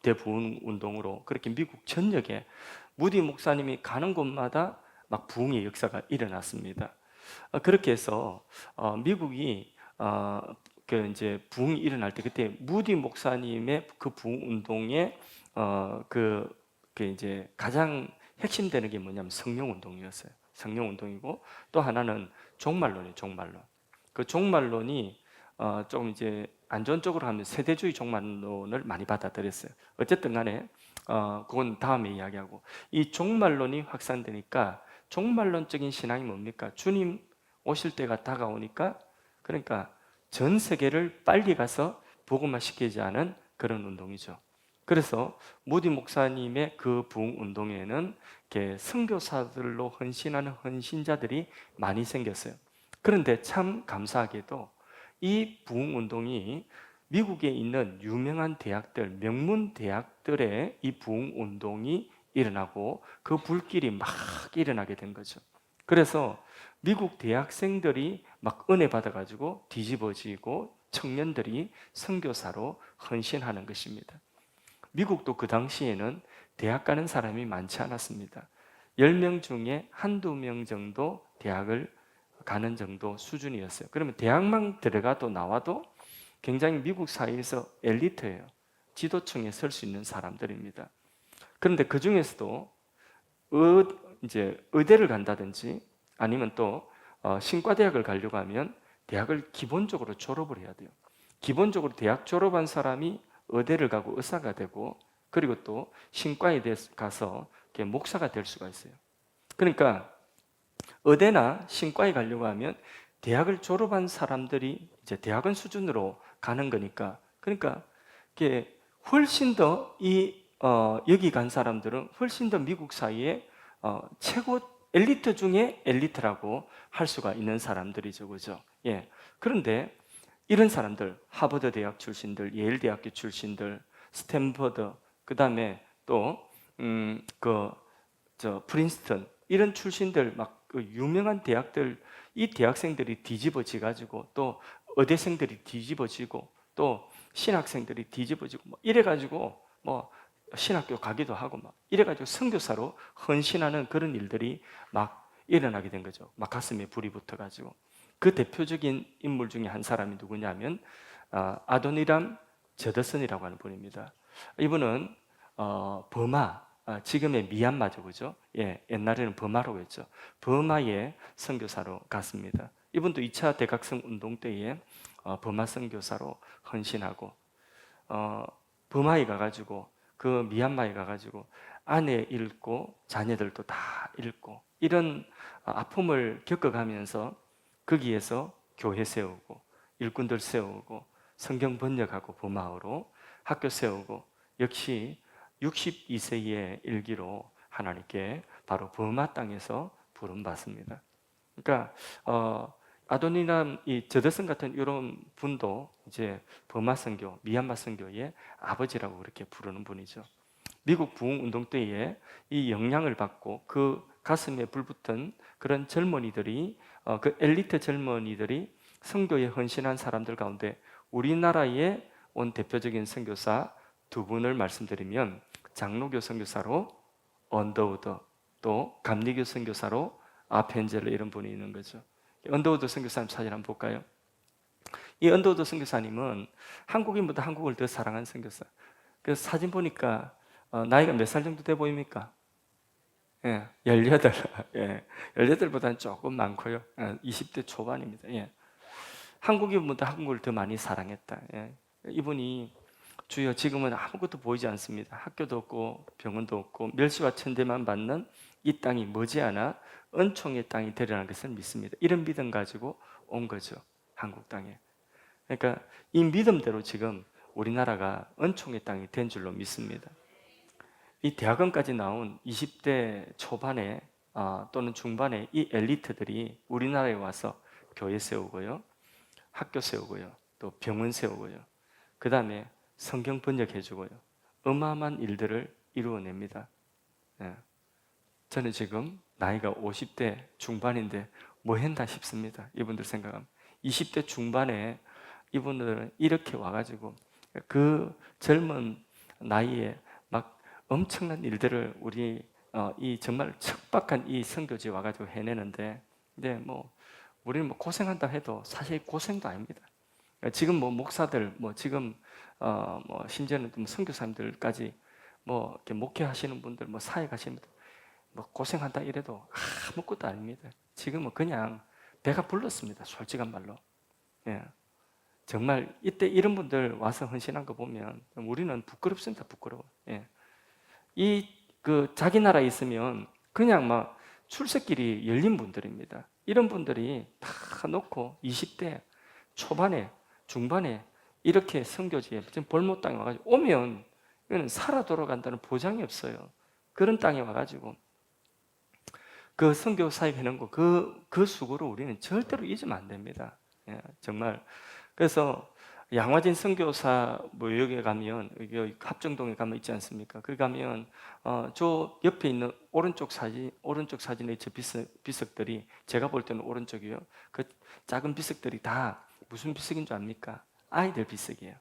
대부흥운동으로 그렇게 미국 전역에 무디 목사님이 가는 곳마다 막 부흥의 역사가 일어났습니다. 그렇게 해서 미국이 그 이제 부흥이 일어날 때 그때 무디 목사님의 그 부흥운동에 그 이제 가장 핵심되는 게 뭐냐면 성령운동이었어요. 성령운동이고 또 하나는 종말론이에요. 종말론. 그 종말론이 조금 이제 안 좋은 쪽으로 하면 세대주의 종말론을 많이 받아들였어요. 어쨌든 간에 그건 다음에 이야기하고 이 종말론이 확산되니까 종말론적인 신앙이 뭡니까? 주님 오실 때가 다가오니까 그러니까 전 세계를 빨리 가서 복음화 시키지 않은 그런 운동이죠. 그래서 무디 목사님의 그 부흥 운동에는 선교사들로 헌신하는 헌신자들이 많이 생겼어요. 그런데 참 감사하게도 이 부흥 운동이 미국에 있는 유명한 대학들, 명문 대학들의 이 부흥 운동이 일어나고 그 불길이 막 일어나게 된 거죠. 그래서 미국 대학생들이 막 은혜 받아가지고 뒤집어지고 청년들이 선교사로 헌신하는 것입니다. 미국도 그 당시에는 대학 가는 사람이 많지 않았습니다. 10명 중에 한두 명 정도 대학을 가는 정도 수준이었어요. 그러면 대학만 들어가도 나와도 굉장히 미국 사회에서 엘리트예요. 지도층에 설 수 있는 사람들입니다. 그런데 그 중에서도 이제 의대를 간다든지 아니면 또 신과대학을 가려고 하면 대학을 기본적으로 졸업을 해야 돼요. 기본적으로 대학 졸업한 사람이 의대를 가고 의사가 되고 그리고 또 신과에 가서 목사가 될 수가 있어요. 그러니까 의대나 신과에 가려고 하면 대학을 졸업한 사람들이 이제 대학원 수준으로 가는 거니까 그러니까 이게 훨씬 더 여기 간 사람들은 훨씬 더 미국 사회에 최고 엘리트 중에 엘리트라고 할 수가 있는 사람들이죠, 그죠? 예. 그런데 이런 사람들, 하버드 대학 출신들, 예일 대학교 출신들, 스탠퍼드, 그 다음에 또 프린스턴 이런 출신들 그 유명한 대학들 이 대학생들이 뒤집어지 가지고 또 의대생들이 뒤집어지고 또 신학생들이 뒤집어지고 이래 가지고 신학교 가기도 하고 이래 가지고 선교사로 헌신하는 그런 일들이 막 일어나게 된 거죠. 막 가슴에 불이 붙어 가지고 그 대표적인 인물 중에 한 사람이 누구냐면 아도니람 저더슨이라고 하는 분입니다. 이분은 버마, 지금의 미얀마죠, 그죠? 예, 옛날에는 버마라고 했죠. 버마의 선교사로 갔습니다. 이분도 2차 대각성 운동 때에 버마 선교사로 헌신하고 버마에 가가지고 그 미얀마에 가가지고 아내 잃고 자녀들도 다 잃고 이런 아픔을 겪어가면서 거기에서 교회 세우고 일꾼들 세우고 성경 번역하고 버마어로 학교 세우고 역시 62세의 일기로 하나님께 바로 버마 땅에서 부름받습니다. 그러니까 아도니람 이 저더슨 같은 이런 분도 이제 버마 선교, 미얀마 선교의 아버지라고 그렇게 부르는 분이죠. 미국 부흥 운동 때에 이 영향을 받고 그 가슴에 불붙은 그런 젊은이들이 그 엘리트 젊은이들이 선교에 헌신한 사람들 가운데 우리나라에 온 대표적인 선교사 두 분을 말씀드리면 장로교 선교사로 언더우드 또 감리교 선교사로 아펜젤러 이런 분이 있는 거죠. 언더우드 선교사님 사진 한번 볼까요? 이 언더우드 선교사님은 한국인보다 한국을 더 사랑하는 선교사. 그래서 사진 보니까 나이가 몇 살 정도 돼 보입니까? 예, 18. 예, 18보다는 조금 많고요. 20대 초반입니다. 예. 한국인보다 한국을 더 많이 사랑했다. 예. 이분이 주여 지금은 아무것도 보이지 않습니다. 학교도 없고 병원도 없고 멸시와 천대만 받는 이 땅이 머지않아 은총의 땅이 되리라는 것을 믿습니다. 이런 믿음 가지고 온 거죠. 한국 땅에. 그러니까 이 믿음대로 지금 우리나라가 은총의 땅이 된 줄로 믿습니다. 이 대학원까지 나온 20대 초반에 또는 중반에 이 엘리트들이 우리나라에 와서 교회 세우고요. 학교 세우고요. 또 병원 세우고요. 그 다음에 성경 번역해주고요. 어마어마한 일들을 이루어냅니다. 예. 저는 지금 나이가 50대 중반인데 뭐 했나 싶습니다. 이분들 생각하면 20대 중반에 이분들은 이렇게 와가지고 그 젊은 나이에 막 엄청난 일들을 우리 이 정말 척박한 이 선교지에 와가지고 해내는데, 근데 뭐 우리는 뭐 고생한다 해도 사실 고생도 아닙니다. 지금 뭐 목사들 뭐 지금 뭐 심지어는 뭐 선교사님들까지 뭐 이렇게 목회하시는 분들 뭐 사회 가시는 분들 뭐 고생한다 이래도 아무것도 아닙니다. 지금은 그냥 배가 불렀습니다. 솔직한 말로. 예. 정말 이때 이런 분들 와서 헌신한 거 보면 우리는 부끄럽습니다. 부끄러워. 예. 이 그 자기 나라에 있으면 그냥 막 출세길이 열린 분들입니다. 이런 분들이 다 놓고 20대 초반에 중반에 이렇게 선교지에 볼못 땅에 와가지고 오면 이거는 살아 돌아간다는 보장이 없어요. 그런 땅에 와가지고 그 선교 사역하는 거 그 수고를 우리는 절대로 잊으면 안 됩니다. 예, 정말. 그래서 양화진 선교사 뭐 여기 가면 여기 합정동에 가면 있지 않습니까? 거기 가면 저 옆에 있는 오른쪽 사진의 저 비석들이 제가 볼 때는 오른쪽이요. 그 작은 비석들이 다 무슨 비석인 줄 압니까? 아이들 비석이에요.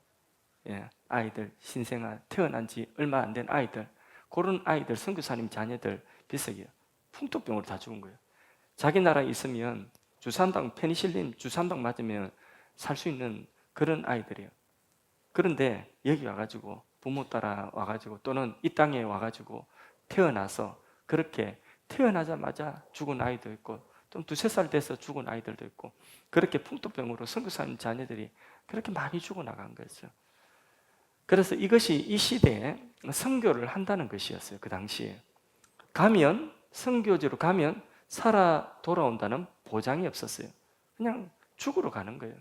예, 아이들 신생아 태어난 지 얼마 안 된 아이들, 그런 아이들 선교사님 자녀들 비석이에요. 풍토병으로 다 죽은 거예요. 자기 나라에 있으면 주사한방 페니실린 주사한방 맞으면 살 수 있는 그런 아이들이에요. 그런데 여기 와가지고 부모 따라 와가지고 또는 이 땅에 와가지고 태어나서 그렇게 태어나자마자 죽은 아이도 있고 좀 두세 살 돼서 죽은 아이들도 있고 그렇게 풍토병으로 선교사님 자녀들이 그렇게 많이 죽어나간 거죠. 그래서 이것이 이 시대에 선교를 한다는 것이었어요. 그 당시에 가면 선교지로 가면 살아 돌아온다는 보장이 없었어요. 그냥 죽으러 가는 거예요.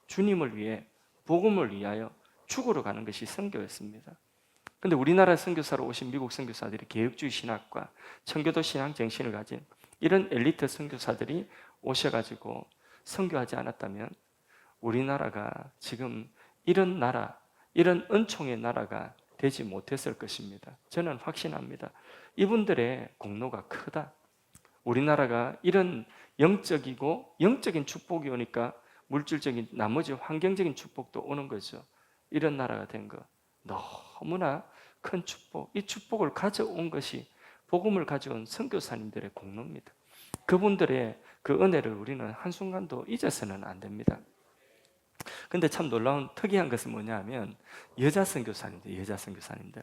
주님을 위해 복음을 위하여 죽으러 가는 것이 선교였습니다. 그런데 우리나라 선교사로 오신 미국 선교사들이 개혁주의 신학과 청교도 신앙 정신을 가진 이런 엘리트 선교사들이 오셔가지고 선교하지 않았다면 우리나라가 지금 이런 나라, 이런 은총의 나라가 되지 못했을 것입니다. 저는 확신합니다. 이분들의 공로가 크다. 우리나라가 이런 영적인 축복이 오니까 물질적인 나머지 환경적인 축복도 오는 거죠. 이런 나라가 된 거 너무나 큰 축복. 이 축복을 가져온 것이 복음을 가져온 선교사님들의 공로입니다. 그분들의 그 은혜를 우리는 한순간도 잊어서는 안 됩니다. 근데 참 놀라운 특이한 것은 뭐냐면 여자 선교사님들, 여자 선교사님들.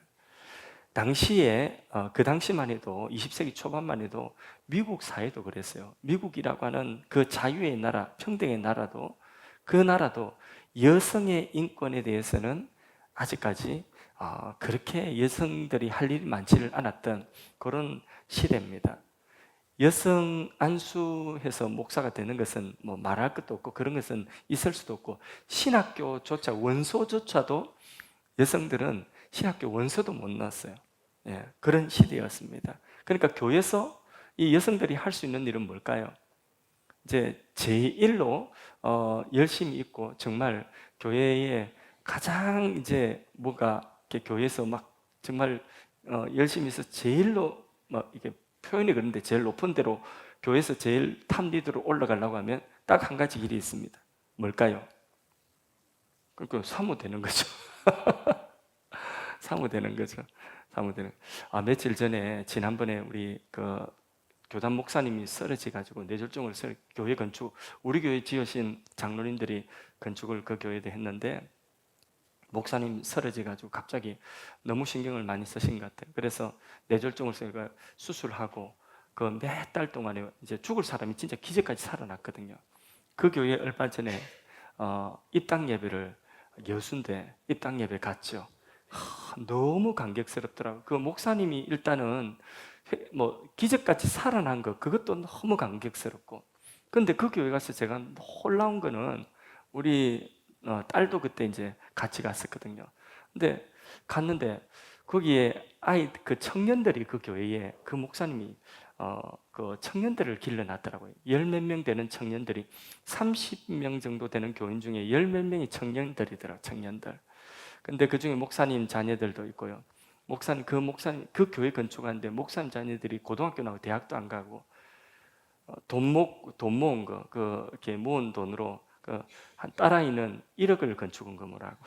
당시에 그 당시만 해도 20세기 초반만 해도 미국 사회도 그랬어요. 미국이라고 하는 그 자유의 나라, 평등의 나라도 그 나라도 여성의 인권에 대해서는 아직까지 그렇게 여성들이 할 일이 많지를 않았던 그런 시대입니다. 여성 안수해서 목사가 되는 것은 뭐 말할 것도 없고 그런 것은 있을 수도 없고 신학교조차 원소조차도 여성들은 신학교 원서도 못 넣었어요. 예, 그런 시대였습니다. 그러니까 교회에서 이 여성들이 할 수 있는 일은 뭘까요? 이제 제1로 열심히 있고 정말 교회에 가장 이제 뭐가 이렇게 교회에서 막 정말 열심히 해서 제일로 막 이게 표현이 그런데 제일 높은 데로 교회에서 제일 탑 리더로 올라가려고 하면 딱 한 가지 길이 있습니다. 뭘까요? 그러니까 사모되는 거죠. 사모되는 거죠. 사모되는. 며칠 전에 지난번에 우리 그 교단 목사님이 쓰러져 가지고 뇌졸중을 교회 건축 우리 교회 지으신 장로님들이 건축을 그 교회에 했는데 목사님 쓰러져 가지고 갑자기 너무 신경을 많이 쓰신 것 같아요. 그래서 뇌졸중을 쓰니까 수술하고 그 몇 달 동안에 이제 죽을 사람이 진짜 기적까지 살아났거든요. 그 교회 얼마 전에 입당 예배를 여수인데 입당 예배 갔죠. 너무 감격스럽더라고요. 그 목사님이 일단은 뭐 기적같이 살아난 거 그것도 너무 감격스럽고, 근데 그 교회 가서 제가 놀라운 거는 우리 딸도 그때 이제 같이 갔었거든요. 근데 갔는데 거기에 그 청년들이 그 교회에 그 목사님이 그 청년들을 길러놨더라고요. 열 몇 명 되는 청년들이 30명 정도 되는 교인 중에 열 몇 명이 청년들이더라고요. 청년들. 근데 그 중에 목사님 자녀들도 있고요. 목사님 그 교회 건축하는데 목사님 자녀들이 고등학교 나오고 대학도 안 가고 돈 모은 거 이렇게 모은 돈으로 한 딸아이는 1억을 건축한 거 뭐라고.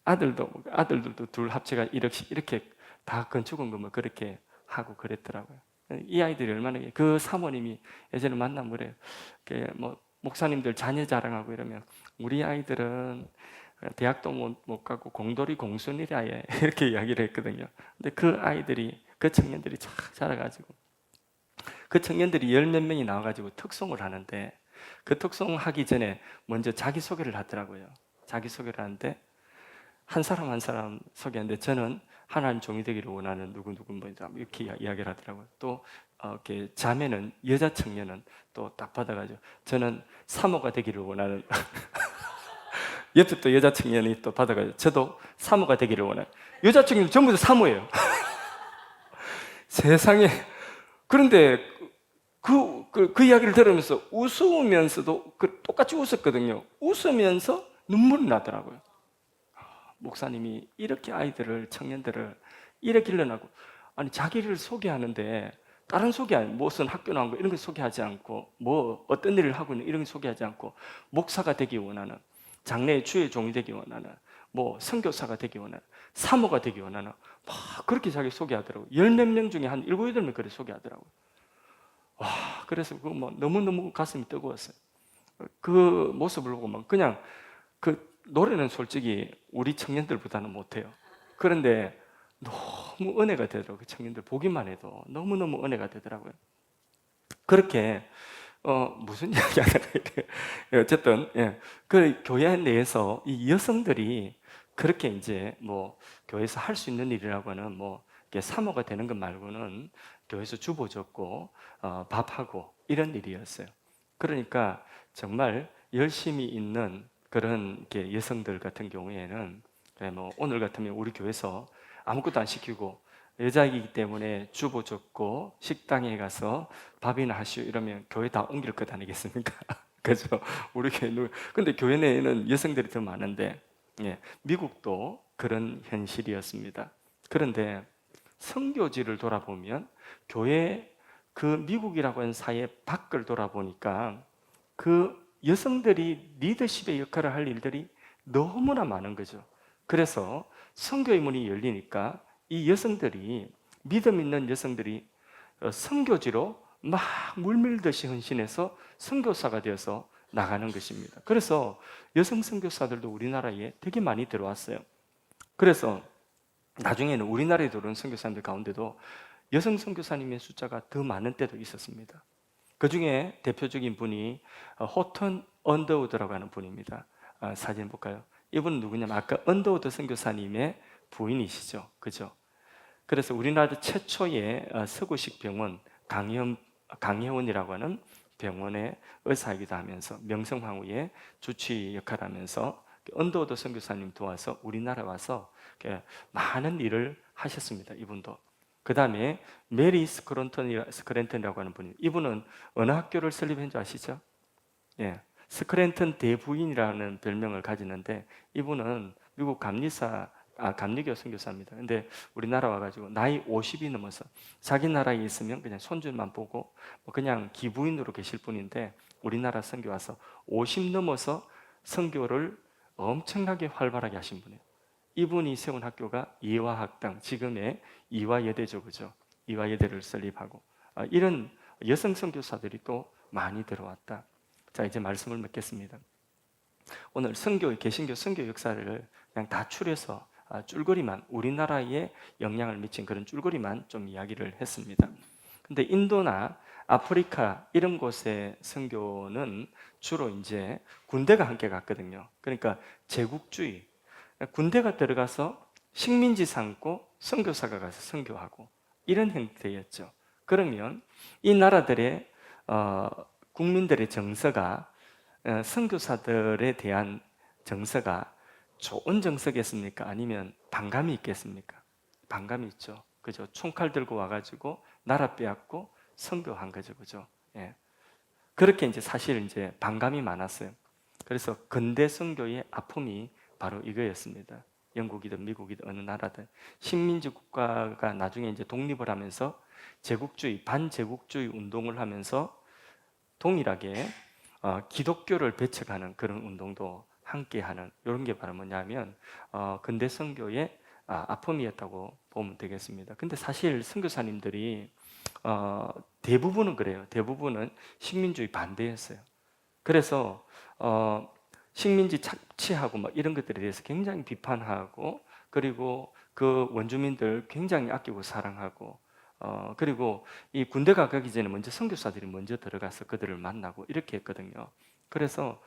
아들들도 둘 합체가 1억씩 이렇게 다 건축한 거 뭐 그렇게 하고 그랬더라고요. 이 아이들이 얼마나 그 사모님이 예전에 만나면 그래요. 뭐 목사님들 자녀 자랑하고 이러면 우리 아이들은 대학도 못 가고 공돌이 공순이라 이렇게 이야기를 했거든요. 근데 그 아이들이 그 청년들이 쫙 자라가지고 그 청년들이 열 몇 명이 나와가지고 특송을 하는데 그 특송하기 전에 먼저 자기소개를 하더라고요. 자기소개를 하는데 한 사람 한 사람 소개하는데 저는 하나님 종이 되기를 원하는 누구누구 뭐 이렇게 이야기를 하더라고요. 또 이렇게 자매는 여자 청년은 또 딱 받아가지고 저는 사모가 되기를 원하는 옆에 또 여자 청년이 또 받아가지고 저도 사모가 되기를 원해요. 여자 청년 전부 다 사모예요. 세상에. 그런데 그 이야기를 들으면서 웃으면서도 똑같이 웃었거든요. 웃으면서 눈물이 나더라고요. 목사님이 이렇게 아이들을, 청년들을 이렇게 길러나고, 아니 자기를 소개하는데 다른 소개 아니에요. 무슨 학교 나온 거 이런 거 소개하지 않고, 뭐 어떤 일을 하고 있는 이런 거 소개하지 않고, 목사가 되기 원하는, 장래의 주의 종이 되기 원하는, 뭐 선교사가 되기 원하는, 사모가 되기 원하는, 막 그렇게 자기 소개하더라고요. 열 몇 명 중에 한 7, 8명 그렇게 소개하더라고요. 와, 그래서 그거 뭐 너무너무 가슴이 뜨거웠어요. 그 모습을 보고 막 그냥 그 노래는 솔직히 우리 청년들보다는 못해요. 그런데 너무 은혜가 되더라고요. 그 청년들 보기만 해도 너무너무 은혜가 되더라고요. 그렇게 무슨 이야기 하다가 이렇게 어쨌든 그 교회 내에서 이 여성들이 그렇게 이제 뭐 교회에서 할 수 있는 일이라고는 뭐 사모가 되는 것 말고는 교회에서 주보 줬고 밥하고 이런 일이었어요. 그러니까 정말 열심히 있는 그런 여성들 같은 경우에는 뭐 오늘 같으면 우리 교회에서 아무것도 안 시키고 여자이기 때문에 주보 줬고 식당에 가서 밥이나 하시오 이러면 교회 다 옮길 것 아니겠습니까? 그죠? 우리 교회 근데 교회 내에는 여성들이 더 많은데 미국도 그런 현실이었습니다. 그런데 선교지를 돌아보면 교회 그 미국이라고 하는 사회 밖을 돌아보니까 그 여성들이 리더십의 역할을 할 일들이 너무나 많은 거죠. 그래서 선교의 문이 열리니까 이 여성들이 믿음 있는 여성들이 선교지로 막 물밀듯이 헌신해서 선교사가 되어서 나가는 것입니다. 그래서 여성 선교사들도 우리나라에 되게 많이 들어왔어요. 그래서 나중에는 우리나라에 들어온 선교사님들 가운데도 여성 선교사님의 숫자가 더 많은 때도 있었습니다. 그 중에 대표적인 분이 호턴 언더우드라고 하는 분입니다. 사진 볼까요? 이분은 누구냐면 아까 언더우드 선교사님의 부인이시죠. 그죠? 그래서 우리나라 최초의 서구식 병원 강혜원이라고 하는 병원의 의사이기도 하면서 명성황후의 주치 역할을 하면서 언더우드 선교사님 도와서 우리나라 와서 많은 일을 하셨습니다. 이분도. 그 다음에 메리 스크랜턴이라고 하는 분이, 이분은 어느 학교를 설립한 줄 아시죠? 예, 스크랜턴 대부인이라는 별명을 가지는데 이분은 미국 감리교 선교사입니다. 근데 우리나라 와가지고 나이 50이 넘어서 자기 나라에 있으면 그냥 손주만 보고 그냥 기부인으로 계실 분인데 우리나라 선교 와서 50 넘어서 선교를 엄청나게 활발하게 하신 분이에요. 이분이 세운 학교가 이화학당, 지금의 이화여대죠, 그죠? 이화여대를 설립하고 이런 여성 선교사들이 또 많이 들어왔다. 자, 이제 말씀을 맺겠습니다. 오늘 개신교 선교 역사를 그냥 다 추려서 줄거리만, 우리나라에 영향을 미친 그런 줄거리만 좀 이야기를 했습니다. 근데 인도나 아프리카 이런 곳의 선교는 주로 이제 군대가 함께 갔거든요. 그러니까 제국주의, 군대가 들어가서 식민지 삼고 선교사가 가서 선교하고 이런 형태였죠. 그러면 이 나라들의 국민들의 정서가 선교사들에 대한 정서가 좋은 정서겠습니까? 아니면 반감이 있겠습니까? 반감이 있죠. 그죠? 총칼 들고 와가지고 나라 빼앗고 선교한 거죠. 그죠? 예. 그렇게 이제 사실 이제 반감이 많았어요. 그래서 근대 선교의 아픔이 바로 이거였습니다. 영국이든 미국이든 어느 나라든 식민지 국가가 나중에 이제 독립을 하면서 반제국주의 운동을 하면서 동일하게 기독교를 배척하는 그런 운동도 함께하는 이런 게 바로 뭐냐면 근대 선교의 아픔이었다고 보면 되겠습니다. 근데 사실 선교사님들이 대부분은 그래요. 대부분은 식민주의 반대였어요. 그래서 식민지 착취하고 막 이런 것들에 대해서 굉장히 비판하고, 그리고 그 원주민들 굉장히 아끼고 사랑하고, 그리고 이 군대가 가기 전에 먼저 선교사들이 먼저 들어가서 그들을 만나고 이렇게 했거든요. 그래서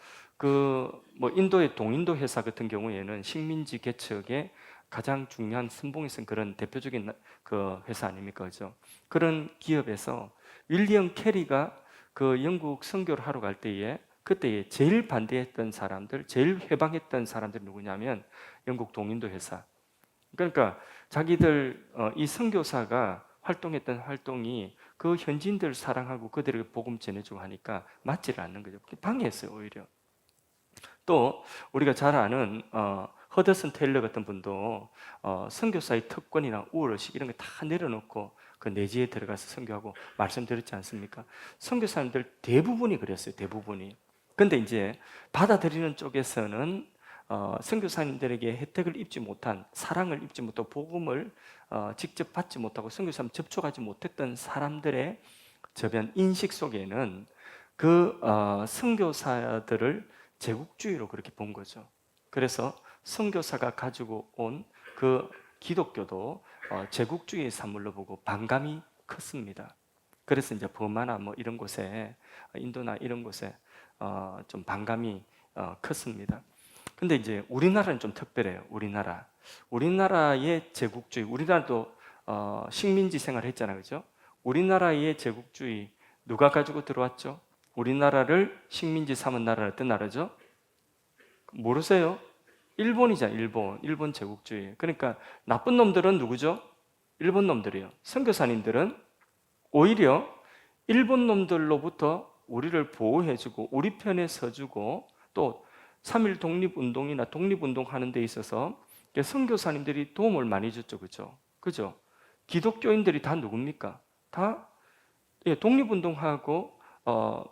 인도의 동인도 회사 같은 경우에는 식민지 개척에 가장 중요한 선봉에 쓴 그런 대표적인 그 회사 아닙니까, 그죠? 그런 기업에서 윌리엄 캐리가 그 영국 선교를 하러 갈 때에 그때에 제일 반대했던 사람들, 제일 회방했던 사람들이 누구냐면 영국 동인도 회사. 그러니까 자기들 이 선교사가 활동했던 활동이 그 현지인들 사랑하고 그들에게 복음 전해주고 하니까 맞지를 않는 거죠. 방해했어요, 오히려. 또 우리가 잘 아는 허더슨 테일러 같은 분도 선교사의 특권이나 우월의식 이런 거 다 내려놓고 그 내지에 들어가서 선교하고 말씀드렸지 않습니까? 선교사님들 대부분이 그랬어요. 대부분이. 근데 이제 받아들이는 쪽에서는 선교사님들에게 혜택을 입지 못한, 사랑을 입지 못하고 복음을 직접 받지 못하고 선교사님 접촉하지 못했던 사람들의 저변 인식 속에는 그 선교사들을 제국주의로 그렇게 본 거죠. 그래서 선교사가 가지고 온 그 기독교도 제국주의의 산물로 보고 반감이 컸습니다. 그래서 이제 버마나 뭐 이런 곳에, 인도나 이런 곳에 좀 반감이 컸습니다. 근데 이제 우리나라는 좀 특별해요. 우리나라의 제국주의, 우리나라도 식민지 생활을 했잖아요, 그죠? 우리나라의 제국주의 누가 가지고 들어왔죠? 우리나라를 식민지 삼은 나라는 어떤 나라죠? 모르세요? 일본이잖아요. 일본 제국주의. 그러니까 나쁜 놈들은 누구죠? 일본 놈들이에요. 선교사님들은 오히려 일본 놈들로부터 우리를 보호해주고 우리 편에 서주고, 또 3.1 독립운동이나 독립운동 하는 데 있어서 선교사님들이 도움을 많이 줬죠. 그죠? 기독교인들이 다 누굽니까? 다 독립운동하고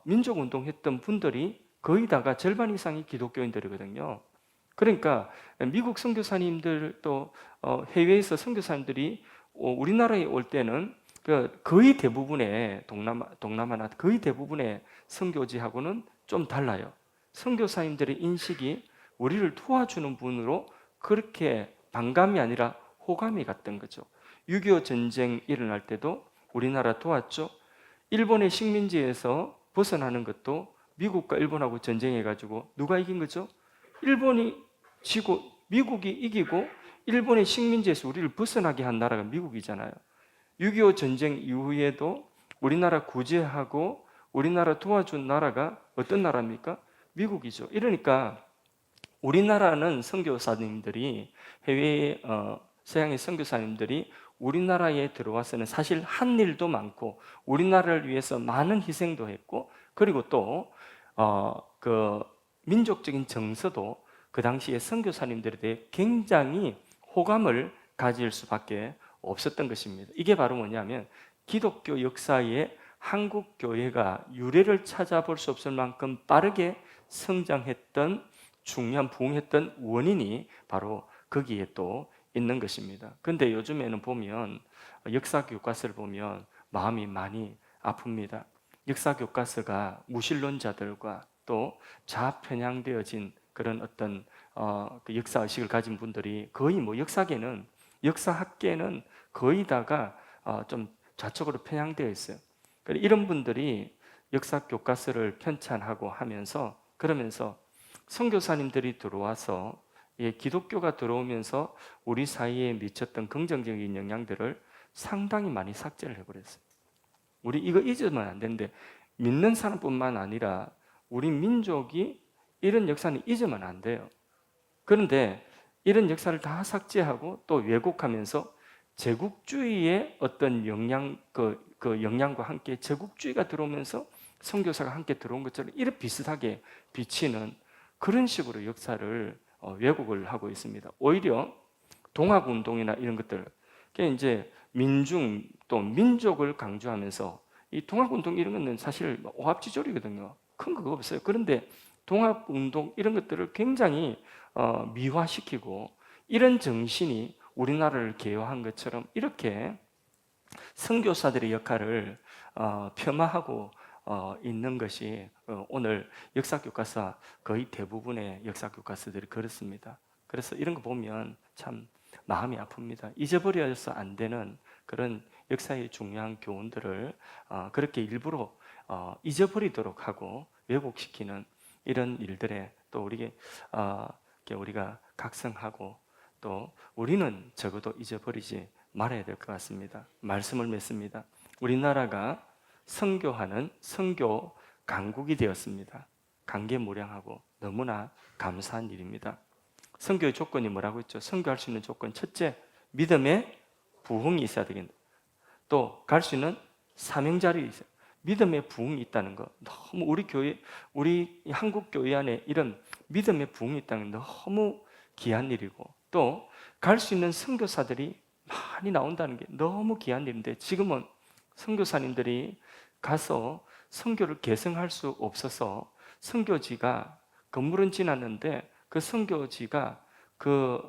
민족운동 했던 분들이 거의 다가 절반 이상이 기독교인들이거든요. 그러니까 미국 선교사님들 또 해외에서 선교사님들이 우리나라에 올 때는 거의 대부분의 동남아나 거의 대부분의 선교지하고는 좀 달라요. 선교사님들의 인식이 우리를 도와주는 분으로 그렇게 반감이 아니라 호감이 갔던 거죠. 6.25 전쟁 일어날 때도 우리나라 도왔죠. 일본의 식민지에서 벗어나는 것도 미국과 일본하고 전쟁해가지고 누가 이긴 거죠? 일본이 지고 미국이 이기고 일본의 식민지에서 우리를 벗어나게 한 나라가 미국이잖아요. 6.25 전쟁 이후에도 우리나라 구제하고 우리나라 도와준 나라가 어떤 나라입니까? 미국이죠. 이러니까 우리나라는 선교사님들이 해외 서양의 선교사님들이 우리나라에 들어와서는 사실 한 일도 많고 우리나라를 위해서 많은 희생도 했고 그리고 또 그 민족적인 정서도 그 당시에 선교사님들에 대해 굉장히 호감을 가질 수밖에 없었던 것입니다. 이게 바로 뭐냐면 기독교 역사에 한국 교회가 유래를 찾아볼 수 없을 만큼 빠르게 성장했던 중요한 부흥했던 원인이 바로 거기에 또 있는 것입니다. 그런데 요즘에는 보면 역사 교과서를 보면 마음이 많이 아픕니다. 역사 교과서가 무신론자들과 또 좌편향되어진 그런 어떤 그 역사 의식을 가진 분들이 거의 뭐 역사학계는 거의 다가 좀 좌측으로 편향되어 있어요. 이런 분들이 역사 교과서를 편찬하고 하면서 그러면서 선교사님들이 들어와서 기독교가 들어오면서 우리 사이에 미쳤던 긍정적인 영향들을 상당히 많이 삭제를 해버렸어요. 우리 이거 잊으면 안 되는데 믿는 사람뿐만 아니라 우리 민족이 이런 역사는 잊으면 안 돼요. 그런데 이런 역사를 다 삭제하고 또 왜곡하면서 제국주의의 어떤 영향과 함께 제국주의가 들어오면서 선교사가 함께 들어온 것처럼 이렇게 비슷하게 비치는 그런 식으로 역사를 왜곡을 하고 있습니다. 오히려 동학운동이나 이런 것들, 이제 민중 또 민족을 강조하면서 이 동학운동 이런 거는 사실 오합지졸이거든요. 큰 거 없어요. 그런데 동학운동 이런 것들을 굉장히 미화시키고 이런 정신이 우리나라를 개요한 것처럼 이렇게 선교사들의 역할을 폄하하고 있는 것이 오늘 역사교과서 거의 대부분의 역사교과서들이 그렇습니다. 그래서 이런 거 보면 참 마음이 아픕니다. 잊어버려서 안 되는 그런 역사의 중요한 교훈들을 그렇게 일부러 잊어버리도록 하고 왜곡시키는 이런 일들에 또 우리가 각성하고 또 우리는 적어도 잊어버리지 말아야 될 것 같습니다. 말씀을 맺습니다. 우리나라가 선교하는 선교 강국이 되었습니다. 강계무량하고 너무나 감사한 일입니다. 선교의 조건이 뭐라고 했죠? 선교할 수 있는 조건 첫째, 믿음의 부흥이 있어야 되겠다. 또 갈 수 있는 사명자리 있어요. 믿음의 부흥이 있다는 거 너무 우리 한국 교회 안에 이런 믿음의 부흥이 있다는 게 너무 귀한 일이고 또 갈 수 있는 선교사들이 많이 나온다는 게 너무 귀한 일인데 지금은 선교사님들이 가서 선교를 계승할 수 없어서 선교지가 건물은 지났는데 그 선교지가 그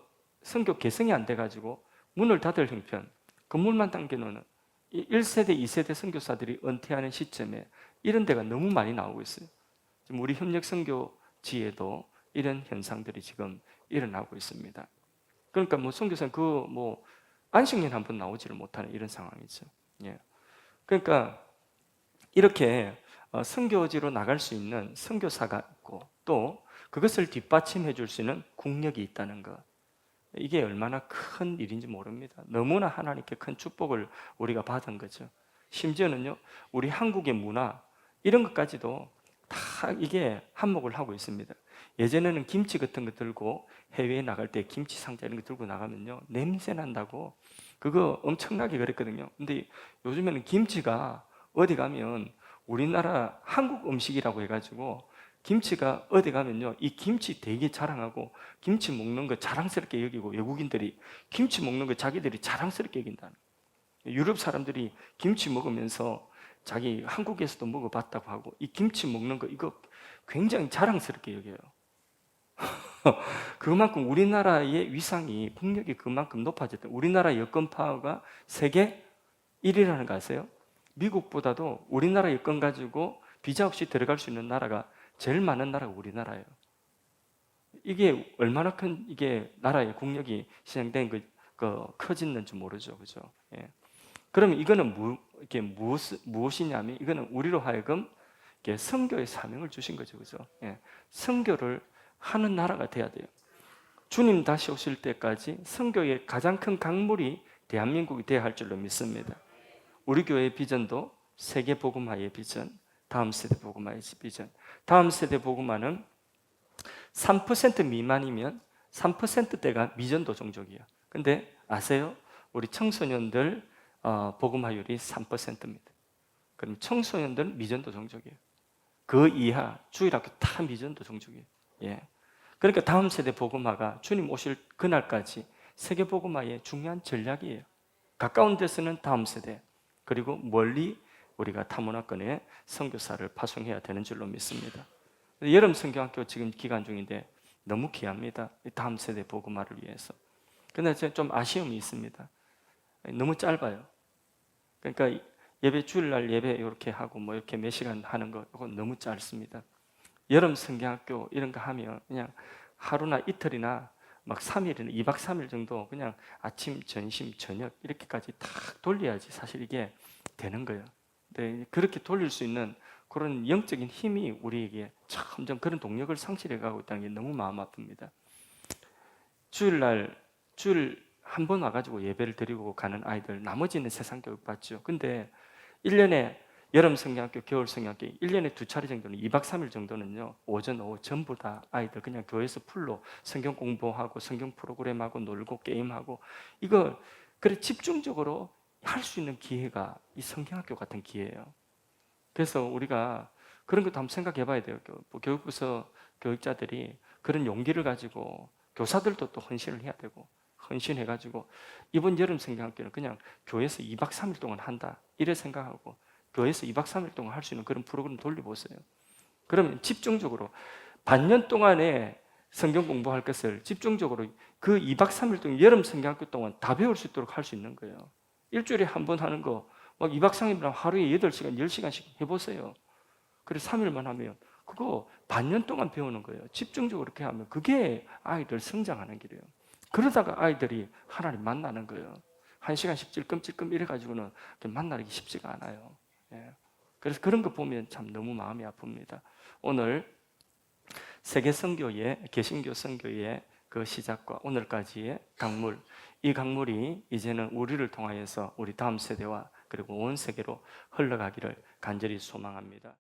선교 개성이 안 돼가지고 문을 닫을 형편, 건물만 남겨놓는 1세대, 2세대 선교사들이 은퇴하는 시점에 이런 데가 너무 많이 나오고 있어요. 지금 우리 협력 선교지에도 이런 현상들이 지금 일어나고 있습니다. 그러니까 뭐 선교사는 안식년 한번 나오지를 못하는 이런 상황이죠. 예. 그러니까 이렇게 선교지로 나갈 수 있는 선교사가 있고 또 그것을 뒷받침해 줄 수 있는 국력이 있다는 것. 이게 얼마나 큰 일인지 모릅니다. 너무나 하나님께 큰 축복을 우리가 받은 거죠. 심지어는요, 우리 한국의 문화 이런 것까지도 다 이게 한몫을 하고 있습니다. 예전에는 김치 같은 거 들고 해외에 나갈 때 김치 상자 이런 거 들고 나가면요 냄새 난다고 그거 엄청나게 그랬거든요. 근데 요즘에는 김치가 어디 가면 우리나라 한국 음식이라고 해가지고 김치가 어디 가면요 이 김치 되게 자랑하고 김치 먹는 거 자랑스럽게 여기고 외국인들이 김치 먹는 거 자기들이 자랑스럽게 여긴다는 거예요. 유럽 사람들이 김치 먹으면서 자기 한국에서도 먹어봤다고 하고 이 김치 먹는 거 이거 굉장히 자랑스럽게 여겨요. 그만큼 우리나라의 위상이 국력이 그만큼 높아졌다. 우리나라 여권 파워가 세계 1위라는 거 아세요? 미국보다도 우리나라 여권 가지고 비자 없이 들어갈 수 있는 나라가 제일 많은 나라가 우리나라예요. 이게 얼마나 큰 이게 나라의 국력이 시장된 커졌는지 모르죠, 그죠? 예. 그러면 이거는 이게 무엇이냐면 이거는 우리로 하여금 이게 선교의 사명을 주신 거죠, 그죠? 예. 선교를 하는 나라가 돼야 돼요. 주님 다시 오실 때까지 선교의 가장 큰 강물이 대한민국이 되어야 할 줄로 믿습니다. 우리 교회의 비전도 세계 복음화의 비전, 다음 세대 복음화의 비전. 다음 세대 복음화는 3% 미만이면 3%대가 미전도 종족이에요. 근데 아세요? 우리 청소년들 복음화율이 3%입니다. 그럼 청소년들 미전도 종족이에요. 그 이하 주일학교 다 미전도 종족이에요. 예. 그러니까 다음 세대 복음화가 주님 오실 그날까지 세계 복음화의 중요한 전략이에요. 가까운 데서는 다음 세대, 그리고 멀리 우리가 타문화권에 선교사를 파송해야 되는 줄로 믿습니다. 여름 선교학교 지금 기간 중인데 너무 귀합니다. 다음 세대 복음화를 위해서. 그런데 좀 아쉬움이 있습니다. 너무 짧아요. 그러니까 예배 주일날 예배 이렇게 하고 뭐 이렇게 몇 시간 하는 거 이거 너무 짧습니다. 여름 성경학교 이런 거 하면 그냥 하루나 이틀이나 막 3일이나 2박 3일 정도 그냥 아침, 점심, 저녁 이렇게까지 다 돌려야지 사실 이게 되는 거예요. 근데 그렇게 돌릴 수 있는 그런 영적인 힘이 우리에게 점점 그런 동력을 상실해 가고 있다는 게 너무 마음 아픕니다. 주일 한 번 와가지고 예배를 드리고 가는 아이들 나머지는 세상 교육 받죠. 근데 1년에 여름 성경학교, 겨울 성경학교 1년에 2차례 정도는 2박 3일 정도는요. 오전, 오후 전부 다 아이들 그냥 교회에서 풀로 성경 공부하고 성경 프로그램하고 놀고 게임하고 이거 그래 집중적으로 할 수 있는 기회가 이 성경학교 같은 기회예요. 그래서 우리가 그런 것도 한번 생각해 봐야 돼요. 교육부서 교육자들이 그런 용기를 가지고 교사들도 또 헌신을 해야 되고 헌신해가지고 이번 여름 성경학교는 그냥 교회에서 2박 3일 동안 한다 이래 생각하고 교회에서 2박 3일 동안 할 수 있는 그런 프로그램 돌려보세요. 그러면 집중적으로 반년 동안에 성경 공부할 것을 집중적으로 그 2박 3일 동안 여름 성경학교 동안 다 배울 수 있도록 할 수 있는 거예요. 일주일에 한 번 하는 거 막 2박 3일이면 하루에 8시간, 10시간씩 해보세요. 그래서 3일만 하면 그거 반년 동안 배우는 거예요. 집중적으로 그렇게 하면 그게 아이들 성장하는 길이에요. 그러다가 아이들이 하나님 만나는 거예요. 1시간씩 찔끔찔끔 이래가지고는 만나기 쉽지가 않아요. 예. 그래서 그런 거 보면 참 너무 마음이 아픕니다. 오늘 세계 선교의 개신교 선교의 그 시작과 오늘까지의 강물, 이 강물이 이제는 우리를 통하여서 우리 다음 세대와 그리고 온 세계로 흘러가기를 간절히 소망합니다.